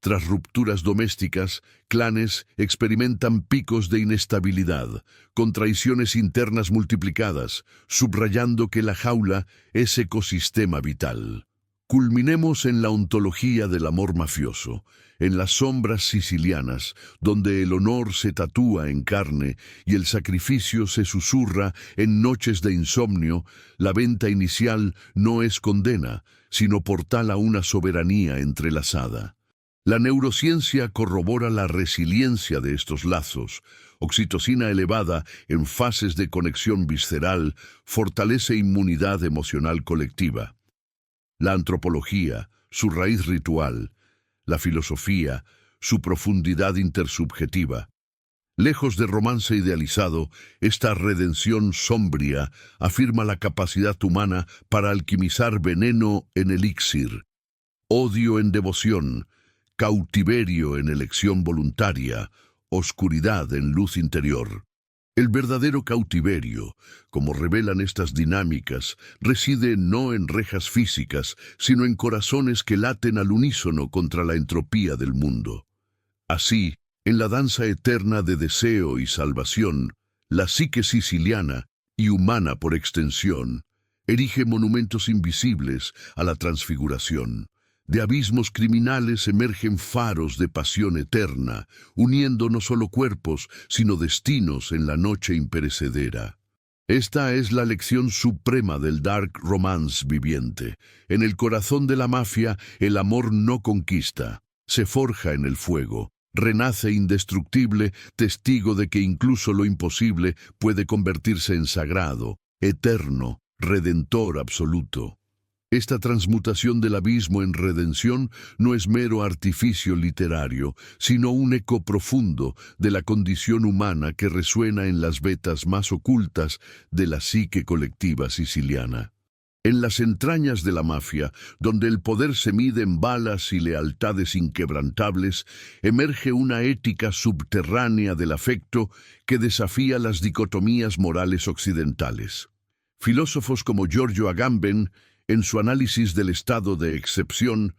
Tras rupturas domésticas, clanes experimentan picos de inestabilidad, con traiciones internas multiplicadas, subrayando que la jaula es ecosistema vital. Culminemos en la ontología del amor mafioso, en las sombras sicilianas, donde el honor se tatúa en carne y el sacrificio se susurra en noches de insomnio. La venta inicial no es condena, sino portal a una soberanía entrelazada. La neurociencia corrobora la resiliencia de estos lazos. Oxitocina elevada en fases de conexión visceral fortalece inmunidad emocional colectiva. La antropología, su raíz ritual, la filosofía, su profundidad intersubjetiva. Lejos de romance idealizado, esta redención sombría afirma la capacidad humana para alquimizar veneno en elixir, odio en devoción, cautiverio en elección voluntaria, oscuridad en luz interior. El verdadero cautiverio, como revelan estas dinámicas, reside no en rejas físicas, sino en corazones que laten al unísono contra la entropía del mundo. Así, en la danza eterna de deseo y salvación, la psique siciliana, y humana por extensión, erige monumentos invisibles a la transfiguración. De abismos criminales emergen faros de pasión eterna, uniendo no solo cuerpos, sino destinos en la noche imperecedera. Esta es la lección suprema del dark romance viviente. En el corazón de la mafia, el amor no conquista, se forja en el fuego, renace indestructible, testigo de que incluso lo imposible puede convertirse en sagrado, eterno, redentor absoluto. Esta transmutación del abismo en redención no es mero artificio literario, sino un eco profundo de la condición humana que resuena en las vetas más ocultas de la psique colectiva siciliana. En las entrañas de la mafia, donde el poder se mide en balas y lealtades inquebrantables, emerge una ética subterránea del afecto que desafía las dicotomías morales occidentales. Filósofos como Giorgio Agamben, en su análisis del estado de excepción,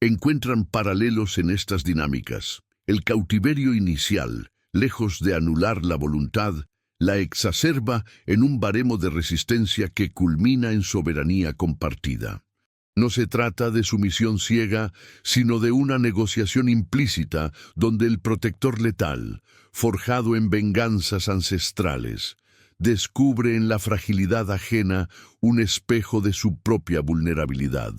encuentran paralelos en estas dinámicas. El cautiverio inicial, lejos de anular la voluntad, la exacerba en un baremo de resistencia que culmina en soberanía compartida. No se trata de sumisión ciega, sino de una negociación implícita donde el protector letal, forjado en venganzas ancestrales, descubre en la fragilidad ajena un espejo de su propia vulnerabilidad.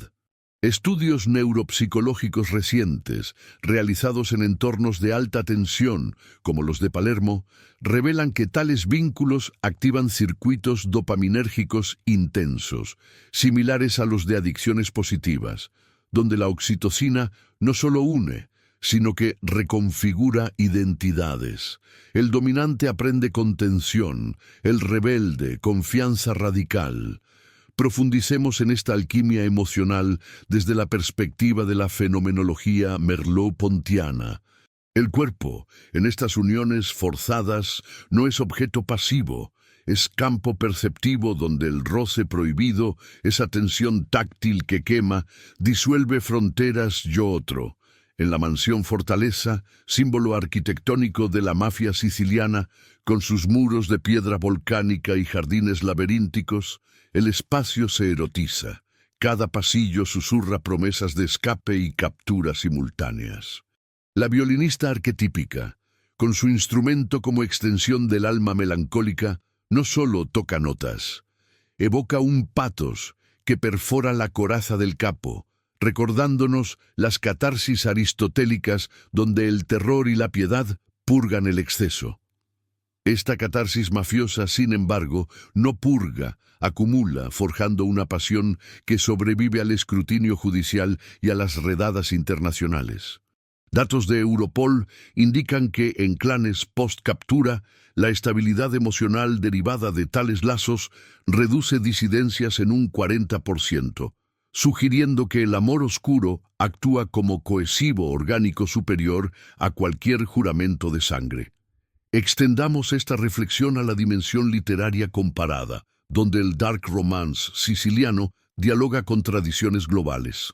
Estudios neuropsicológicos recientes, realizados en entornos de alta tensión, como los de Palermo, revelan que tales vínculos activan circuitos dopaminérgicos intensos, similares a los de adicciones positivas, donde la oxitocina no solo une, sino que reconfigura identidades. El dominante aprende contención, el rebelde, confianza radical. Profundicemos en esta alquimia emocional desde la perspectiva de la fenomenología merleau-pontiana. El cuerpo, en estas uniones forzadas, no es objeto pasivo, es campo perceptivo donde el roce prohibido, esa tensión táctil que quema, disuelve fronteras yo otro. En la mansión Fortaleza, símbolo arquitectónico de la mafia siciliana, con sus muros de piedra volcánica y jardines laberínticos, el espacio se erotiza. Cada pasillo susurra promesas de escape y captura simultáneas. La violinista arquetípica, con su instrumento como extensión del alma melancólica, no solo toca notas, evoca un patos que perfora la coraza del capo, recordándonos las catarsis aristotélicas donde el terror y la piedad purgan el exceso. Esta catarsis mafiosa, sin embargo, no purga, acumula, forjando una pasión que sobrevive al escrutinio judicial y a las redadas internacionales. Datos de Europol indican que en clanes post-captura, la estabilidad emocional derivada de tales lazos reduce disidencias en un 40%, sugiriendo que el amor oscuro actúa como cohesivo orgánico superior a cualquier juramento de sangre. Extendamos esta reflexión a la dimensión literaria comparada, donde el dark romance siciliano dialoga con tradiciones globales.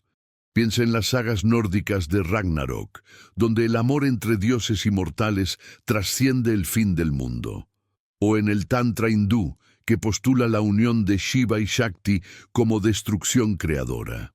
Piensa en las sagas nórdicas de Ragnarok, donde el amor entre dioses y mortales trasciende el fin del mundo. O en el Tantra hindú, que postula la unión de Shiva y Shakti como destrucción creadora.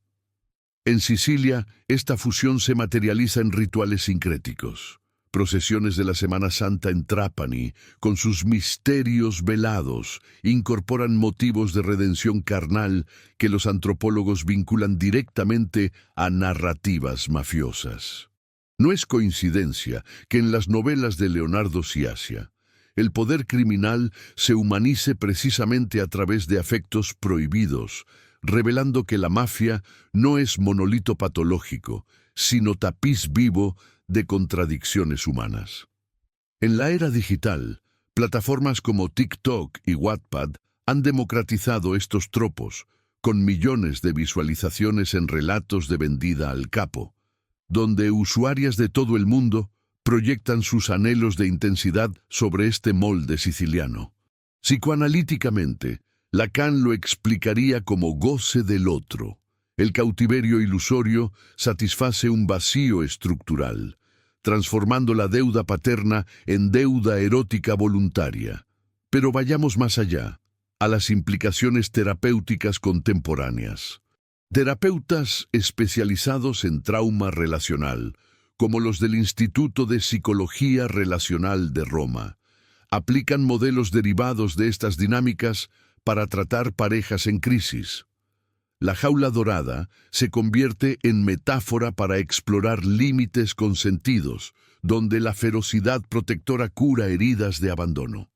En Sicilia, esta fusión se materializa en rituales sincréticos. Procesiones de la Semana Santa en Trapani, con sus misterios velados, incorporan motivos de redención carnal que los antropólogos vinculan directamente a narrativas mafiosas. No es coincidencia que en las novelas de Leonardo Sciascia, el poder criminal se humanice precisamente a través de afectos prohibidos, revelando que la mafia no es monolito patológico, sino tapiz vivo de contradicciones humanas. En la era digital, plataformas como TikTok y Wattpad han democratizado estos tropos, con millones de visualizaciones en relatos de vendida al capo, donde usuarias de todo el mundo proyectan sus anhelos de intensidad sobre este molde siciliano. Psicoanalíticamente, Lacan lo explicaría como goce del otro. El cautiverio ilusorio satisface un vacío estructural, transformando la deuda paterna en deuda erótica voluntaria. Pero vayamos más allá, a las implicaciones terapéuticas contemporáneas. Terapeutas especializados en trauma relacional, como los del Instituto de Psicología Relacional de Roma, aplican modelos derivados de estas dinámicas para tratar parejas en crisis. La jaula dorada se convierte en metáfora para explorar límites consentidos, donde la ferocidad protectora cura heridas de abandono.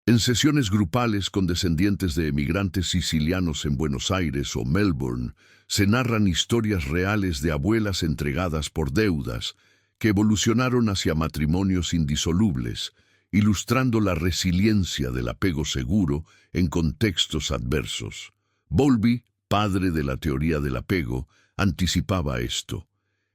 En sesiones grupales con descendientes de emigrantes sicilianos en Buenos Aires o Melbourne, se narran historias reales de abuelas entregadas por deudas que evolucionaron hacia matrimonios indisolubles, ilustrando la resiliencia del apego seguro en contextos adversos. Bowlby, padre de la teoría del apego, anticipaba esto.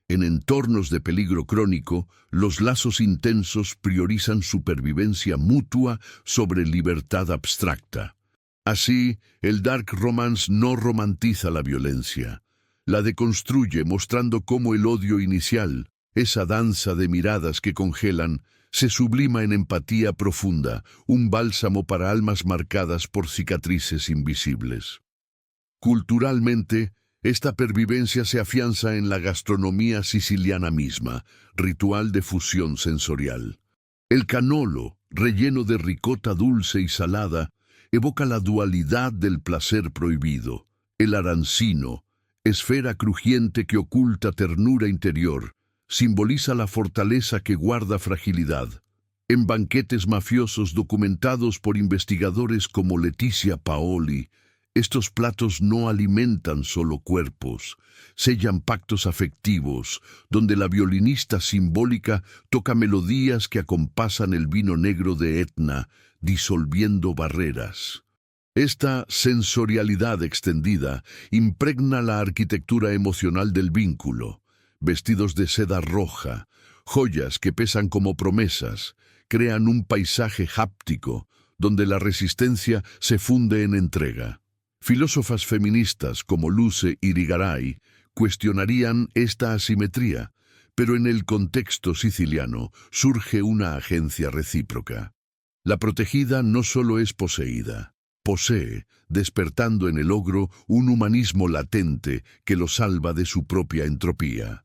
En entornos de peligro crónico, los lazos intensos priorizan supervivencia mutua sobre libertad abstracta. Así, el dark romance no romantiza la violencia. La deconstruye mostrando cómo el odio inicial, esa danza de miradas que congelan, se sublima en empatía profunda, un bálsamo para almas marcadas por cicatrices invisibles. Culturalmente, esta pervivencia se afianza en la gastronomía siciliana misma, ritual de fusión sensorial. El canolo, relleno de ricota dulce y salada, evoca la dualidad del placer prohibido. El arancino, esfera crujiente que oculta ternura interior, simboliza la fortaleza que guarda fragilidad. En banquetes mafiosos documentados por investigadores como Letizia Paoli, estos platos no alimentan solo cuerpos, sellan pactos afectivos, donde la violinista simbólica toca melodías que acompasan el vino negro de Etna, disolviendo barreras. Esta sensorialidad extendida impregna la arquitectura emocional del vínculo. Vestidos de seda roja, joyas que pesan como promesas, crean un paisaje háptico donde la resistencia se funde en entrega. Filósofas feministas como Luce Irigaray cuestionarían esta asimetría, pero en el contexto siciliano surge una agencia recíproca. La protegida no solo es poseída, posee, despertando en el ogro un humanismo latente que lo salva de su propia entropía.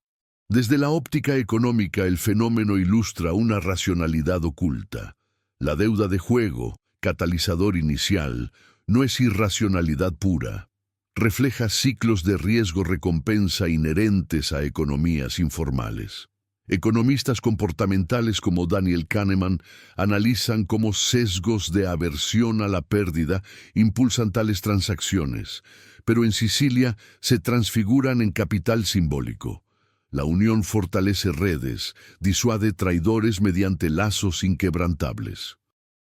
Desde la óptica económica el fenómeno ilustra una racionalidad oculta. La deuda de juego, catalizador inicial, no es irracionalidad pura. Refleja ciclos de riesgo-recompensa inherentes a economías informales. Economistas comportamentales como Daniel Kahneman analizan cómo sesgos de aversión a la pérdida impulsan tales transacciones, pero en Sicilia se transfiguran en capital simbólico. La unión fortalece redes, disuade traidores mediante lazos inquebrantables.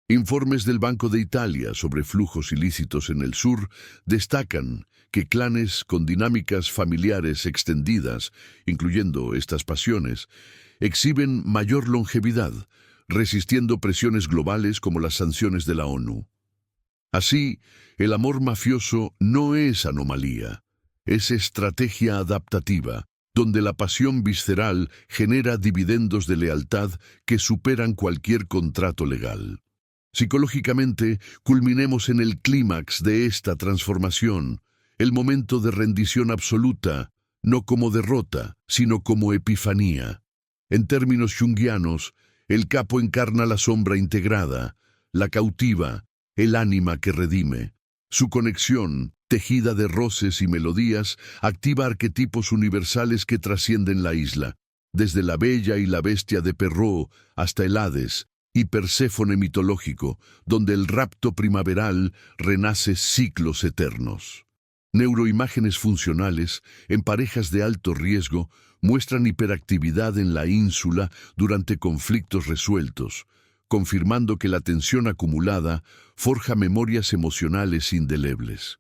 Informes del Banco de Italia sobre flujos ilícitos en el sur destacan que clanes con dinámicas familiares extendidas, incluyendo estas pasiones, exhiben mayor longevidad, resistiendo presiones globales como las sanciones de la ONU. Así, el amor mafioso no es anomalía, es estrategia adaptativa, donde la pasión visceral genera dividendos de lealtad que superan cualquier contrato legal. Psicológicamente, culminemos en el clímax de esta transformación, el momento de rendición absoluta, no como derrota, sino como epifanía. En términos junguianos, el capo encarna la sombra integrada, la cautiva, el ánima que redime. Su conexión, tejida de roces y melodías, activa arquetipos universales que trascienden la isla, desde la Bella y la Bestia de Perrault hasta el Hades, y Perséfone mitológico, donde el rapto primaveral renace ciclos eternos. Neuroimágenes funcionales, en parejas de alto riesgo, muestran hiperactividad en la ínsula durante conflictos resueltos, confirmando que la tensión acumulada forja memorias emocionales indelebles.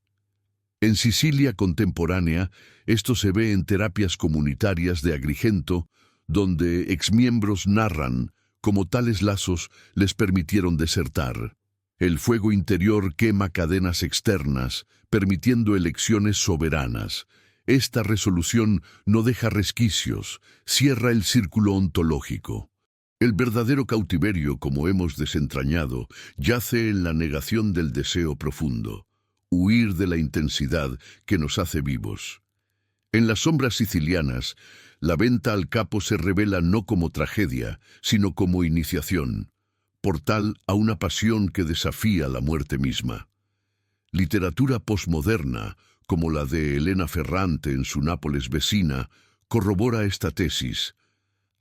En Sicilia contemporánea, esto se ve en terapias comunitarias de Agrigento, donde exmiembros narran cómo tales lazos les permitieron desertar. El fuego interior quema cadenas externas, permitiendo elecciones soberanas. Esta resolución no deja resquicios, cierra el círculo ontológico. El verdadero cautiverio, como hemos desentrañado, yace en la negación del deseo profundo, huir de la intensidad que nos hace vivos. En las sombras sicilianas, la venta al capo se revela no como tragedia, sino como iniciación, portal a una pasión que desafía la muerte misma. Literatura posmoderna, como la de Elena Ferrante en su Nápoles vecina, corrobora esta tesis.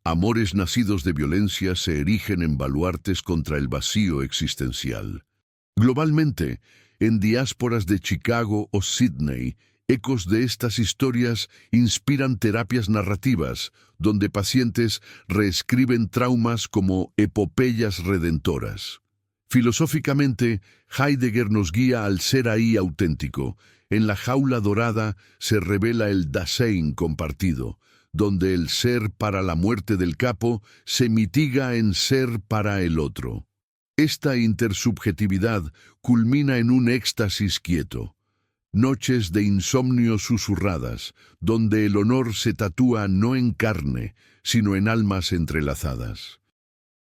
Amores nacidos de violencia se erigen en baluartes contra el vacío existencial. Globalmente, en diásporas de Chicago o Sydney, ecos de estas historias inspiran terapias narrativas, donde pacientes reescriben traumas como epopeyas redentoras. Filosóficamente, Heidegger nos guía al ser ahí auténtico. En la jaula dorada se revela el Dasein compartido, donde el ser para la muerte del capo se mitiga en ser para el otro. Esta intersubjetividad culmina en un éxtasis quieto. Noches de insomnio susurradas, donde el honor se tatúa no en carne, sino en almas entrelazadas.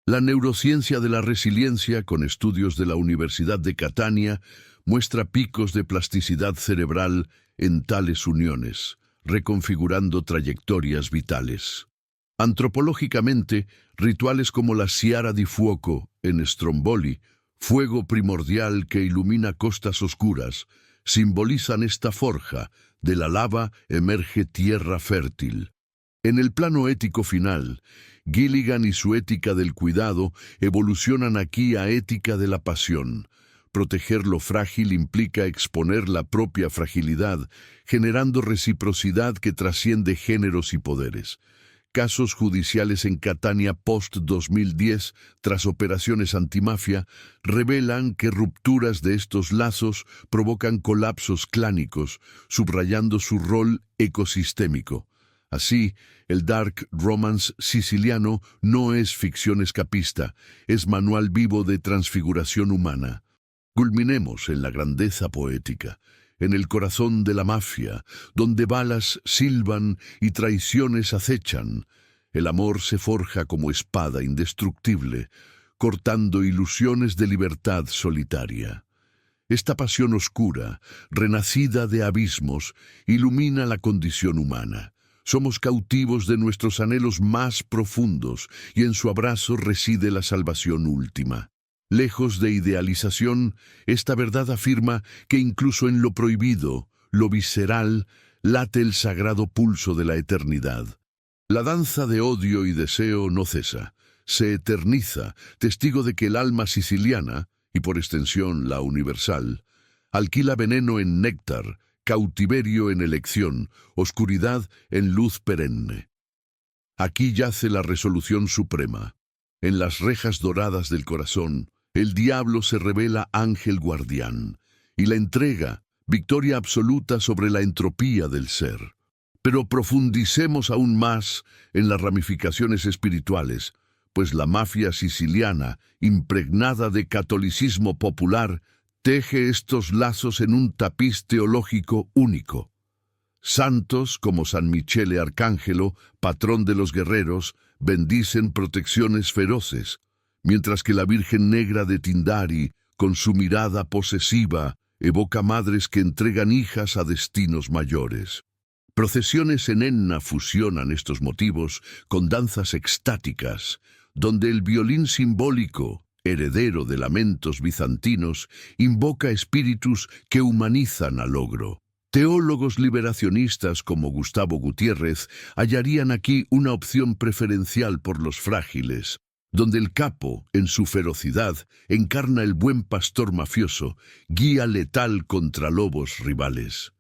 La neurociencia de la resiliencia, con estudios de la Universidad de Catania, muestra picos de plasticidad cerebral en tales uniones, reconfigurando trayectorias vitales. Antropológicamente, rituales como la Sciara di Fuoco en Stromboli, fuego primordial que ilumina costas oscuras, simbolizan esta forja, de la lava emerge tierra fértil. En el plano ético final, Gilligan y su ética del cuidado evolucionan aquí a ética de la pasión. Proteger lo frágil implica exponer la propia fragilidad, generando reciprocidad que trasciende géneros y poderes. Casos judiciales en Catania post-2010, tras operaciones antimafia, revelan que rupturas de estos lazos provocan colapsos clánicos, subrayando su rol ecosistémico. Así, el dark romance siciliano no es ficción escapista, es manual vivo de transfiguración humana. Culminemos en la grandeza poética, en el corazón de la mafia, donde balas silban y traiciones acechan. El amor se forja como espada indestructible, cortando ilusiones de libertad solitaria. Esta pasión oscura, renacida de abismos, ilumina la condición humana. Somos cautivos de nuestros anhelos más profundos y en su abrazo reside la salvación última. Lejos de idealización, esta verdad afirma que incluso en lo prohibido, lo visceral, late el sagrado pulso de la eternidad. La danza de odio y deseo no cesa, se eterniza, testigo de que el alma siciliana, y por extensión la universal, alquila veneno en néctar, cautiverio en elección, oscuridad en luz perenne. Aquí yace la resolución suprema. En las rejas doradas del corazón, el diablo se revela ángel guardián, y la entrega, victoria absoluta sobre la entropía del ser. Pero profundicemos aún más en las ramificaciones espirituales, pues la mafia siciliana, impregnada de catolicismo popular, teje estos lazos en un tapiz teológico único. Santos como San Michele Arcángelo, patrón de los guerreros, bendicen protecciones feroces, mientras que la Virgen Negra de Tindari, con su mirada posesiva, evoca madres que entregan hijas a destinos mayores. Procesiones en Enna fusionan estos motivos con danzas extáticas, donde el violín simbólico, heredero de lamentos bizantinos, invoca espíritus que humanizan al ogro. Teólogos liberacionistas como Gustavo Gutiérrez hallarían aquí una opción preferencial por los frágiles, donde el capo, en su ferocidad, encarna el buen pastor mafioso, guía letal contra lobos rivales.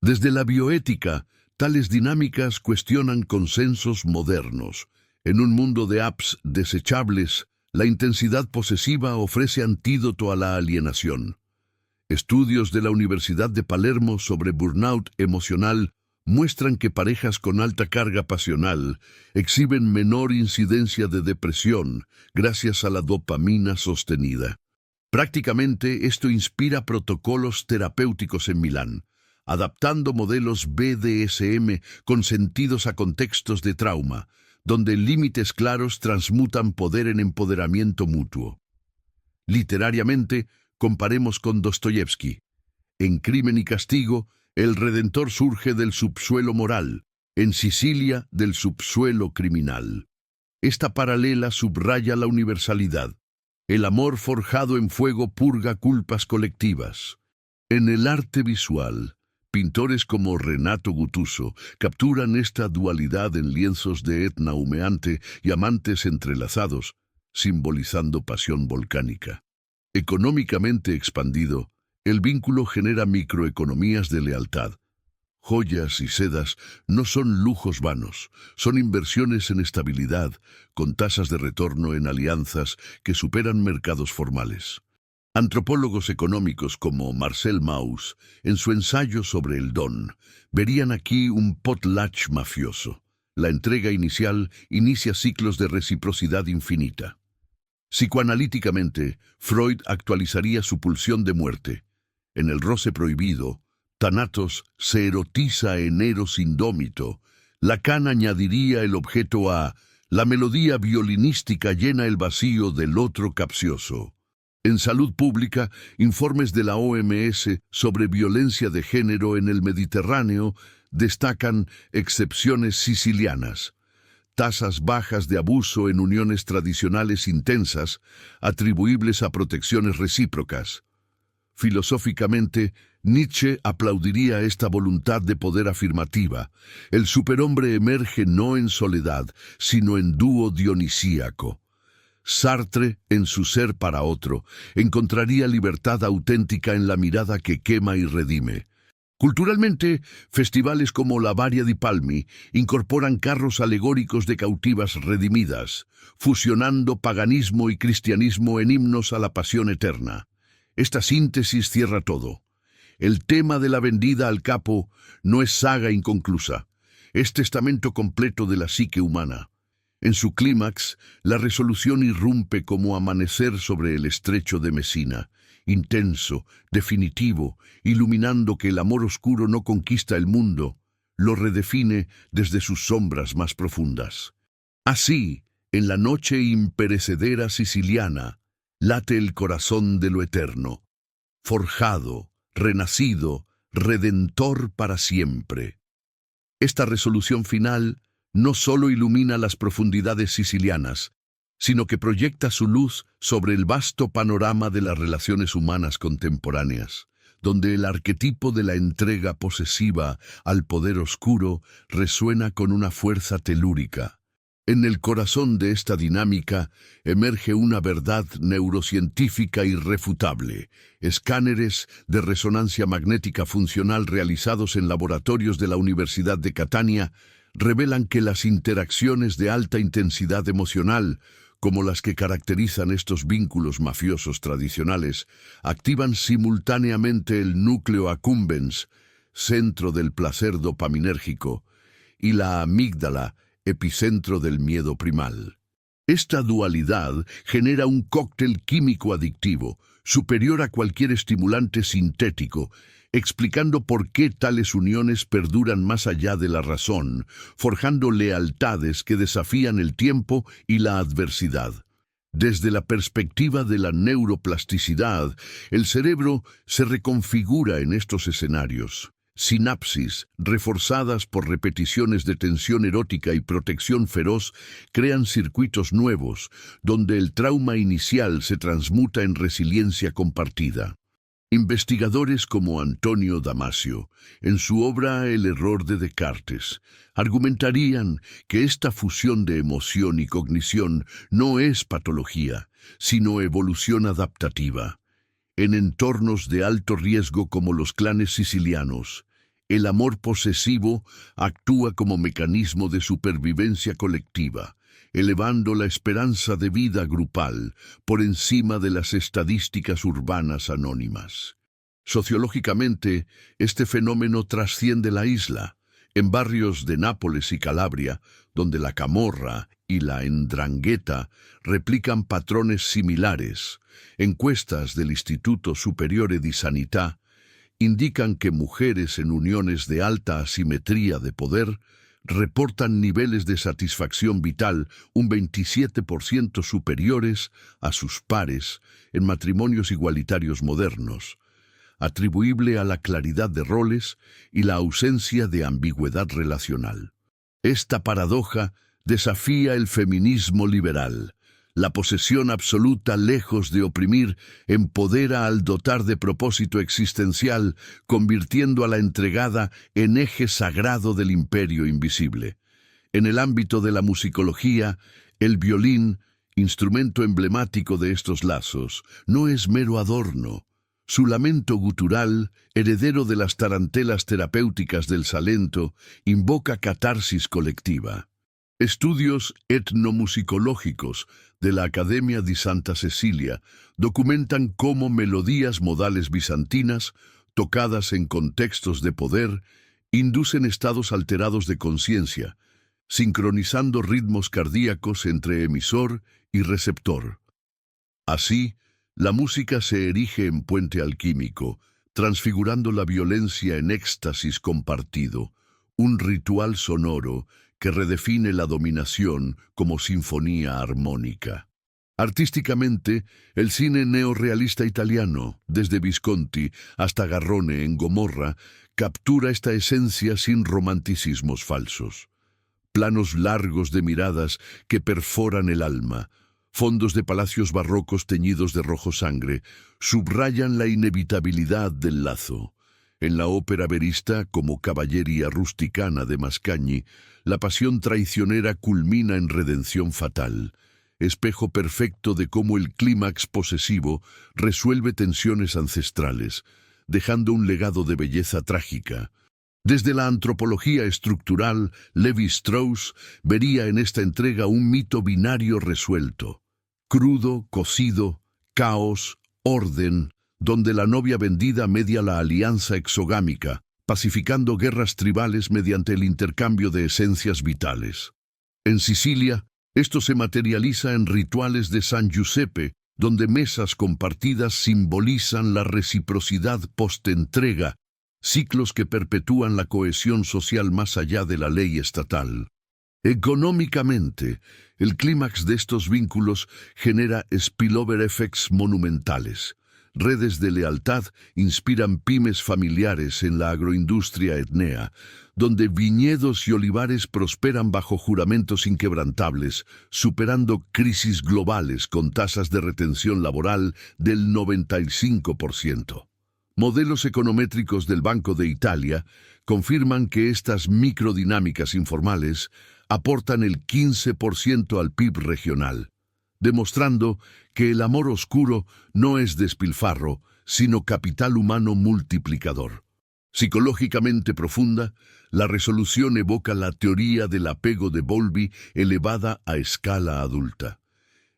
Desde la bioética, tales dinámicas cuestionan consensos modernos. En un mundo de apps desechables, la intensidad posesiva ofrece antídoto a la alienación. Estudios de la Universidad de Palermo sobre burnout emocional muestran que parejas con alta carga pasional exhiben menor incidencia de depresión gracias a la dopamina sostenida. Prácticamente esto inspira protocolos terapéuticos en Milán, adaptando modelos BDSM consentidos a contextos de trauma, donde límites claros transmutan poder en empoderamiento mutuo. Literariamente, comparemos con Dostoyevsky. En Crimen y Castigo, el Redentor surge del subsuelo moral, en Sicilia del subsuelo criminal. Esta paralela subraya la universalidad. El amor forjado en fuego purga culpas colectivas. En el arte visual, pintores como Renato Guttuso capturan esta dualidad en lienzos de Etna humeante y amantes entrelazados, simbolizando pasión volcánica. Económicamente expandido, el vínculo genera microeconomías de lealtad. Joyas y sedas no son lujos vanos, son inversiones en estabilidad, con tasas de retorno en alianzas que superan mercados formales. Antropólogos económicos como Marcel Mauss, en su ensayo sobre el don, verían aquí un potlatch mafioso. La entrega inicial inicia ciclos de reciprocidad infinita. Psicoanalíticamente, Freud actualizaría su pulsión de muerte. En el roce prohibido, Thanatos se erotiza en Eros indómito. Lacan añadiría el objeto a la melodía violinística llena el vacío del otro capcioso. En salud pública, informes de la OMS sobre violencia de género en el Mediterráneo destacan excepciones sicilianas. Tasas bajas de abuso en uniones tradicionales intensas, atribuibles a protecciones recíprocas. Filosóficamente, Nietzsche aplaudiría esta voluntad de poder afirmativa. El superhombre emerge no en soledad, sino en dúo dionisíaco. Sartre, en su Ser para otro, encontraría libertad auténtica en la mirada que quema y redime. Culturalmente, festivales como la Varia di Palmi incorporan carros alegóricos de cautivas redimidas, fusionando paganismo y cristianismo en himnos a la pasión eterna. Esta síntesis cierra todo. El tema de la vendida al capo no es saga inconclusa. es testamento completo de la psique humana. En su clímax, la resolución irrumpe como amanecer sobre el estrecho de Mesina, intenso, definitivo, iluminando que el amor oscuro no conquista el mundo, lo redefine desde sus sombras más profundas. Así, en la noche imperecedera siciliana, late el corazón de lo eterno, forjado, renacido, redentor para siempre. Esta resolución final no solo ilumina las profundidades sicilianas, sino que proyecta su luz sobre el vasto panorama de las relaciones humanas contemporáneas, donde el arquetipo de la entrega posesiva al poder oscuro resuena con una fuerza telúrica. En el corazón de esta dinámica emerge una verdad neurocientífica irrefutable. Escáneres de resonancia magnética funcional realizados en laboratorios de la Universidad de Catania revelan que las interacciones de alta intensidad emocional, como las que caracterizan estos vínculos mafiosos tradicionales, activan simultáneamente el núcleo accumbens, centro del placer dopaminérgico, y la amígdala, epicentro del miedo primal. Esta dualidad genera un cóctel químico adictivo, superior a cualquier estimulante sintético, explicando por qué tales uniones perduran más allá de la razón, forjando lealtades que desafían el tiempo y la adversidad. Desde la perspectiva de la neuroplasticidad, el cerebro se reconfigura en estos escenarios. Sinapsis, reforzadas por repeticiones de tensión erótica y protección feroz, crean circuitos nuevos, donde el trauma inicial se transmuta en resiliencia compartida. Investigadores como Antonio Damasio, en su obra El error de Descartes, argumentarían que esta fusión de emoción y cognición no es patología, sino evolución adaptativa. En entornos de alto riesgo como los clanes sicilianos, el amor posesivo actúa como mecanismo de supervivencia colectiva, elevando la esperanza de vida grupal por encima de las estadísticas urbanas anónimas. Sociológicamente, este fenómeno trasciende la isla. En barrios de Nápoles y Calabria, donde la camorra y la 'ndrangheta replican patrones similares, encuestas del Istituto Superiore di Sanità indican que mujeres en uniones de alta asimetría de poder reportan niveles de satisfacción vital un 27% superiores a sus pares en matrimonios igualitarios modernos, atribuible a la claridad de roles y la ausencia de ambigüedad relacional. Esta paradoja desafía el feminismo liberal. La posesión absoluta, lejos de oprimir, empodera al dotar de propósito existencial, convirtiendo a la entregada en eje sagrado del imperio invisible. En el ámbito de la musicología, el violín, instrumento emblemático de estos lazos, no es mero adorno. Su lamento gutural, heredero de las tarantelas terapéuticas del Salento, invoca catarsis colectiva. Estudios etnomusicológicos de la Academia di Santa Cecilia documentan cómo melodías modales bizantinas, tocadas en contextos de poder, inducen estados alterados de conciencia, sincronizando ritmos cardíacos entre emisor y receptor. Así, la música se erige en puente alquímico, transfigurando la violencia en éxtasis compartido, un ritual sonoro que redefine la dominación como sinfonía armónica. Artísticamente, el cine neorrealista italiano, desde Visconti hasta Garrone en Gomorra, captura esta esencia sin romanticismos falsos. Planos largos de miradas que perforan el alma, fondos de palacios barrocos teñidos de rojo sangre, subrayan la inevitabilidad del lazo. En la ópera verista, como Caballeria Rusticana de Mascagni, la pasión traicionera culmina en redención fatal, espejo perfecto de cómo el clímax posesivo resuelve tensiones ancestrales, dejando un legado de belleza trágica. Desde la antropología estructural, Levi-Strauss vería en esta entrega un mito binario resuelto. Crudo, cocido, caos, orden, donde la novia vendida media la alianza exogámica, pacificando guerras tribales mediante el intercambio de esencias vitales. En Sicilia, esto se materializa en rituales de San Giuseppe, donde mesas compartidas simbolizan la reciprocidad post-entrega, ciclos que perpetúan la cohesión social más allá de la ley estatal. Económicamente, el clímax de estos vínculos genera spillover effects monumentales. Redes de lealtad inspiran pymes familiares en la agroindustria etnea, donde viñedos y olivares prosperan bajo juramentos inquebrantables, superando crisis globales con tasas de retención laboral del 95%. Modelos econométricos del Banco de Italia confirman que estas microdinámicas informales aportan el 15% al PIB regional, demostrando que el amor oscuro no es despilfarro, sino capital humano multiplicador. Psicológicamente profunda, la resolución evoca la teoría del apego de Bowlby elevada a escala adulta.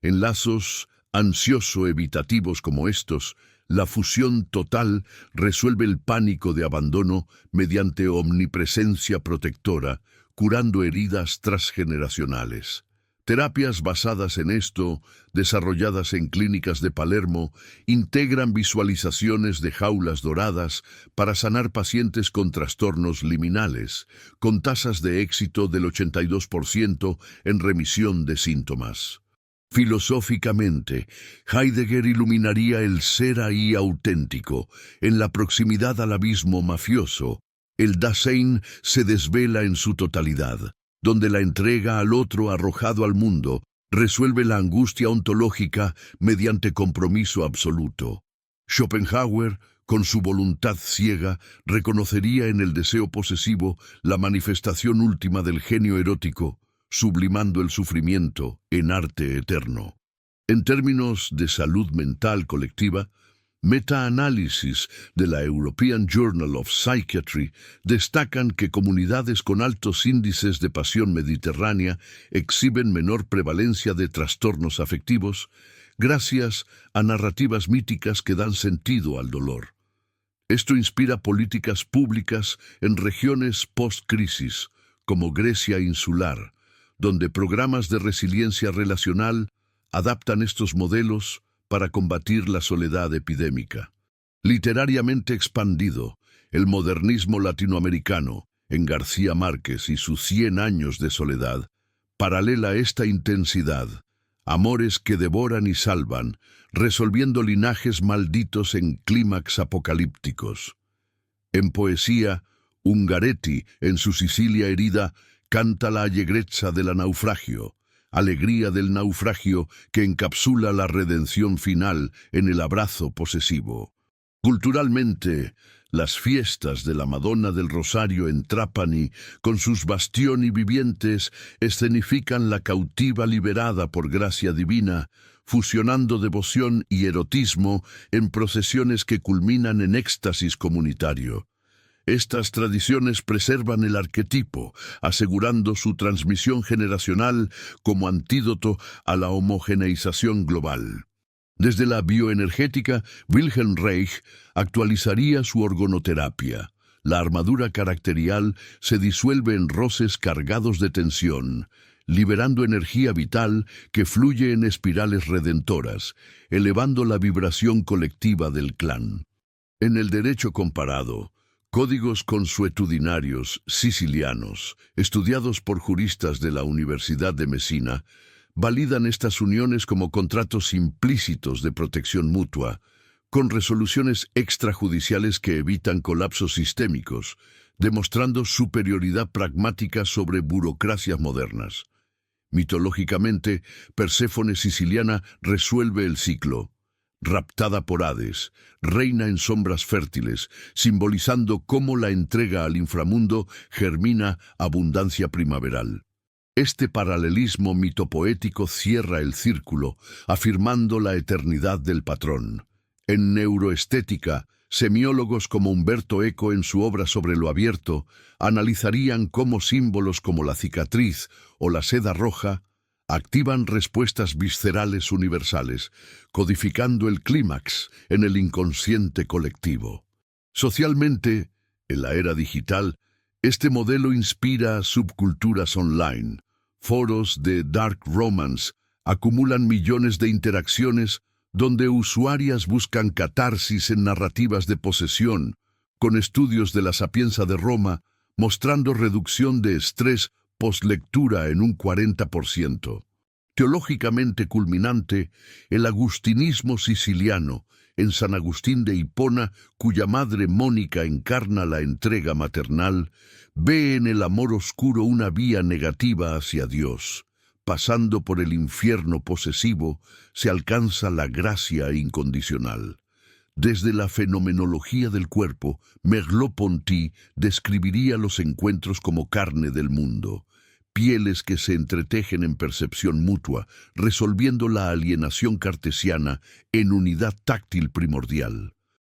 En lazos ansioso-evitativos como estos, la fusión total resuelve el pánico de abandono mediante omnipresencia protectora, curando heridas transgeneracionales. Terapias basadas en esto, desarrolladas en clínicas de Palermo, integran visualizaciones de jaulas doradas para sanar pacientes con trastornos liminales, con tasas de éxito del 82% en remisión de síntomas. Filosóficamente, Heidegger iluminaría el ser ahí auténtico, en la proximidad al abismo mafioso. El Dasein se desvela en su totalidad, donde la entrega al otro arrojado al mundo resuelve la angustia ontológica mediante compromiso absoluto. Schopenhauer, con su voluntad ciega, reconocería en el deseo posesivo la manifestación última del genio erótico, sublimando el sufrimiento en arte eterno. En términos de salud mental colectiva, metaanálisis de la European Journal of Psychiatry destacan que comunidades con altos índices de pasión mediterránea exhiben menor prevalencia de trastornos afectivos gracias a narrativas míticas que dan sentido al dolor. Esto inspira políticas públicas en regiones post-crisis, como Grecia insular, donde programas de resiliencia relacional adaptan estos modelos para combatir la soledad epidémica. Literariamente expandido, el modernismo latinoamericano, en García Márquez y sus 100 años de soledad, paralela esta intensidad, amores que devoran y salvan, resolviendo linajes malditos en clímax apocalípticos. En poesía, Ungaretti, en su Sicilia herida, canta la allegrezza del naufragio, alegría del naufragio que encapsula la redención final en el abrazo posesivo. Culturalmente, las fiestas de la Madonna del Rosario en Trapani, con sus bastioni vivientes, escenifican la cautiva liberada por gracia divina, fusionando devoción y erotismo en procesiones que culminan en éxtasis comunitario. Estas tradiciones preservan el arquetipo, asegurando su transmisión generacional como antídoto a la homogeneización global. Desde la bioenergética, Wilhelm Reich actualizaría su orgonoterapia. La armadura caracterial se disuelve en roces cargados de tensión, liberando energía vital que fluye en espirales redentoras, elevando la vibración colectiva del clan. En el derecho comparado, códigos consuetudinarios sicilianos, estudiados por juristas de la Universidad de Messina, validan estas uniones como contratos implícitos de protección mutua, con resoluciones extrajudiciales que evitan colapsos sistémicos, demostrando superioridad pragmática sobre burocracias modernas. Mitológicamente, Perséfone siciliana resuelve el ciclo. Raptada por Hades, reina en sombras fértiles, simbolizando cómo la entrega al inframundo germina abundancia primaveral. Este paralelismo mitopoético cierra el círculo, afirmando la eternidad del patrón. En neuroestética, semiólogos como Umberto Eco en su obra Sobre lo abierto analizarían cómo símbolos como la cicatriz o la seda roja activan respuestas viscerales universales, codificando el clímax en el inconsciente colectivo. Socialmente, En la era digital, este modelo inspira subculturas online. Foros de dark romance acumulan millones de interacciones donde usuarias buscan catarsis en narrativas de posesión, con estudios de la Sapienza de Roma mostrando reducción de estrés postlectura en un 40%. Teológicamente culminante, el agustinismo siciliano, en San Agustín de Hipona, cuya madre Mónica encarna la entrega maternal, ve en el amor oscuro una vía negativa hacia Dios. Pasando por el infierno posesivo, se alcanza la gracia incondicional. Desde la fenomenología del cuerpo, Merleau-Ponty describiría los encuentros como carne del mundo, pieles que se entretejen en percepción mutua, resolviendo la alienación cartesiana en unidad táctil primordial.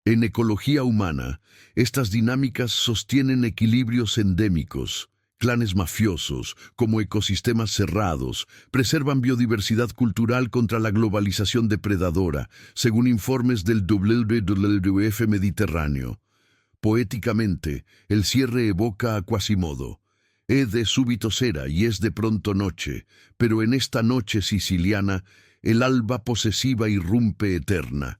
En ecología humana, estas dinámicas sostienen equilibrios endémicos. Clanes mafiosos, como ecosistemas cerrados, preservan biodiversidad cultural contra la globalización depredadora, según informes del WWF Mediterráneo. Poéticamente, el cierre evoca a Quasimodo. De súbito sera y es de pronto noche, pero en esta noche siciliana, el alba posesiva irrumpe eterna.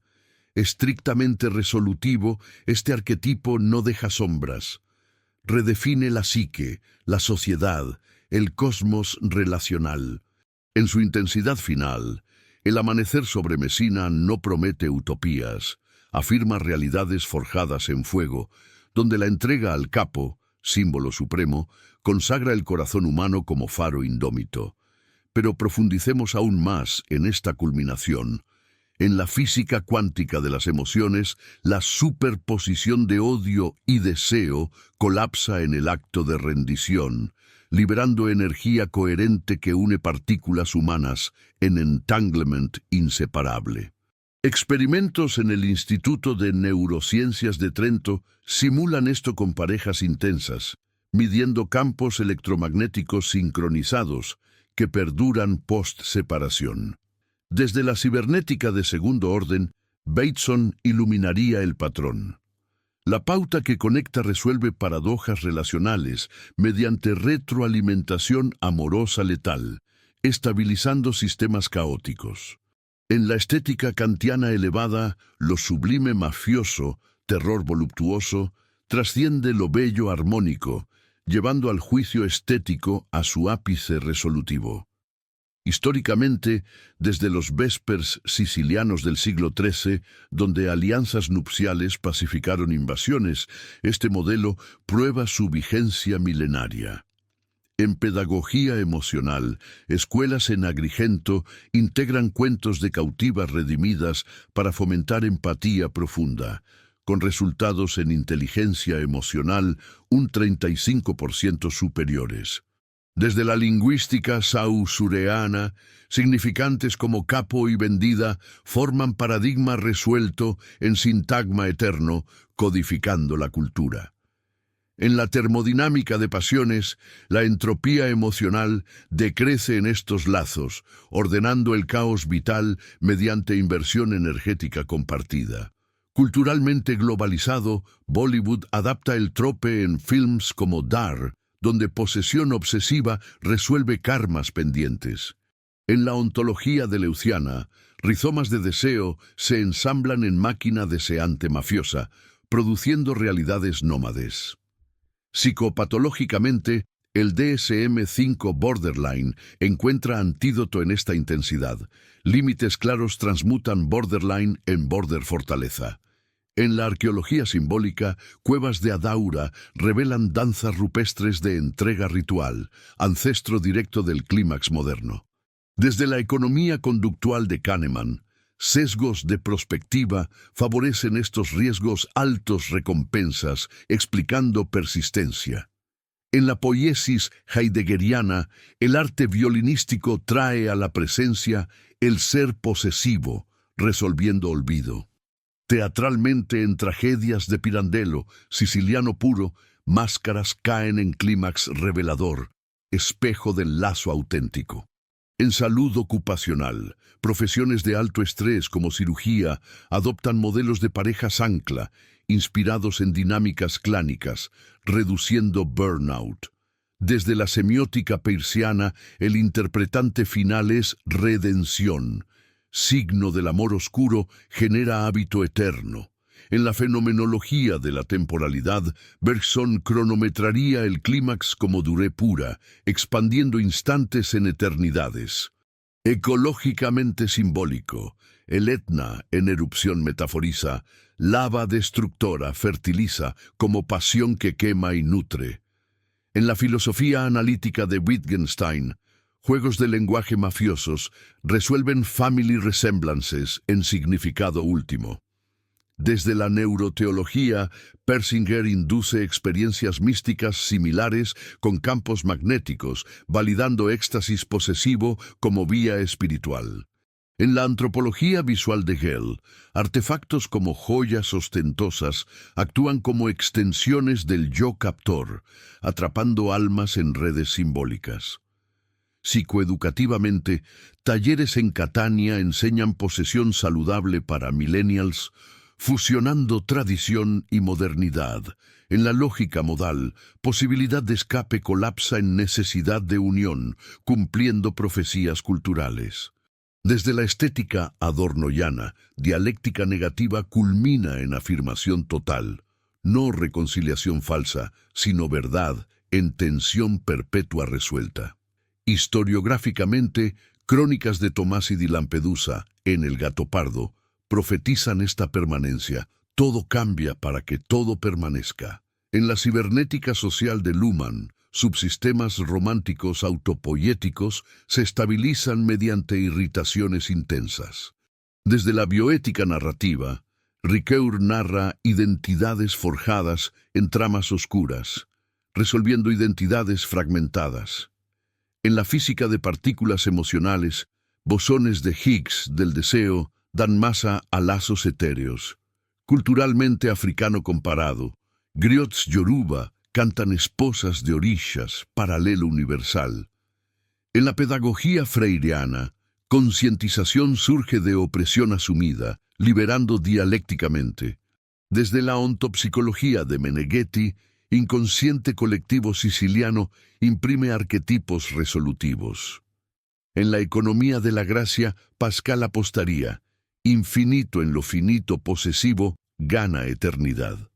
Estrictamente resolutivo, este arquetipo no deja sombras. Redefine la psique, la sociedad, el cosmos relacional. En su intensidad final, el amanecer sobre Mesina no promete utopías, afirma realidades forjadas en fuego, donde la entrega al capo, símbolo supremo, consagra el corazón humano como faro indómito. Pero profundicemos aún más en esta culminación. En la física cuántica de las emociones, la superposición de odio y deseo colapsa en el acto de rendición, liberando energía coherente que une partículas humanas en entanglement inseparable. Experimentos en el Instituto de Neurociencias de Trento simulan esto con parejas intensas, midiendo campos electromagnéticos sincronizados que perduran post-separación. Desde la cibernética de segundo orden, Bateson iluminaría el patrón. La pauta que conecta resuelve paradojas relacionales mediante retroalimentación amorosa letal, estabilizando sistemas caóticos. En la estética kantiana elevada, lo sublime mafioso, terror voluptuoso, trasciende lo bello armónico, llevando al juicio estético a su ápice resolutivo. Históricamente, desde los Vespers sicilianos del siglo XIII, donde alianzas nupciales pacificaron invasiones, este modelo prueba su vigencia milenaria. En pedagogía emocional, escuelas en Agrigento integran cuentos de cautivas redimidas para fomentar empatía profunda, con resultados en inteligencia emocional un 35% superiores. Desde la lingüística sausureana, significantes como capo y vendida forman paradigma resuelto en sintagma eterno, codificando la cultura. En la termodinámica de pasiones, la entropía emocional decrece en estos lazos, ordenando el caos vital mediante inversión energética compartida. Culturalmente globalizado, Bollywood adapta el trope en films como Dar, donde posesión obsesiva resuelve karmas pendientes. En la ontología de Leuciana, rizomas de deseo se ensamblan en máquina deseante mafiosa, produciendo realidades nómades. Psicopatológicamente, el DSM-5 Borderline encuentra antídoto en esta intensidad. Límites claros transmutan borderline en border fortaleza. En la arqueología simbólica, cuevas de Adaura revelan danzas rupestres de entrega ritual, ancestro directo del clímax moderno. Desde la economía conductual de Kahneman, sesgos de prospectiva favorecen estos riesgos altos recompensas, explicando persistencia. En la poiesis heideggeriana, el arte violinístico trae a la presencia el ser posesivo, resolviendo olvido. Teatralmente en tragedias de Pirandello, siciliano puro, máscaras caen en clímax revelador, espejo del lazo auténtico. En salud ocupacional, profesiones de alto estrés como cirugía adoptan modelos de parejas ancla, inspirados en dinámicas clánicas, reduciendo burnout. Desde la semiótica peirciana, el interpretante final es redención. Signo del amor oscuro, genera hábito eterno. En la fenomenología de la temporalidad, Bergson cronometraría el clímax como duré pura, expandiendo instantes en eternidades. Ecológicamente simbólico, el Etna, en erupción metaforiza, lava destructora fertiliza como pasión que quema y nutre. En la filosofía analítica de Wittgenstein, juegos de lenguaje mafiosos resuelven family resemblances en significado último. Desde la neuroteología, Persinger induce experiencias místicas similares con campos magnéticos, validando éxtasis posesivo como vía espiritual. En la antropología visual de Hell, artefactos como joyas ostentosas actúan como extensiones del yo captor, atrapando almas en redes simbólicas. Psicoeducativamente, talleres en Catania enseñan posesión saludable para millennials, fusionando tradición y modernidad. En la lógica modal, posibilidad de escape colapsa en necesidad de unión, cumpliendo profecías culturales. Desde la estética adornoyana, dialéctica negativa culmina en afirmación total, no reconciliación falsa, sino verdad en tensión perpetua resuelta. Historiográficamente, Crónicas de Tomás y di Lampedusa, en El gato pardo, profetizan esta permanencia. Todo cambia para que todo permanezca. En la cibernética social de Luhmann, subsistemas románticos autopoiéticos se estabilizan mediante irritaciones intensas. Desde la bioética narrativa, Ricoeur narra identidades forjadas en tramas oscuras, resolviendo identidades fragmentadas. En la física de partículas emocionales, bosones de Higgs del deseo dan masa a lazos etéreos. Culturalmente africano comparado, griots yoruba cantan esposas de orishas, paralelo universal. En la pedagogía freiriana, concientización surge de opresión asumida, liberando dialécticamente. Desde la ontopsicología de Meneghetti, inconsciente colectivo siciliano imprime arquetipos resolutivos. En la economía de la gracia, Pascal apostaría: infinito en lo finito posesivo gana eternidad.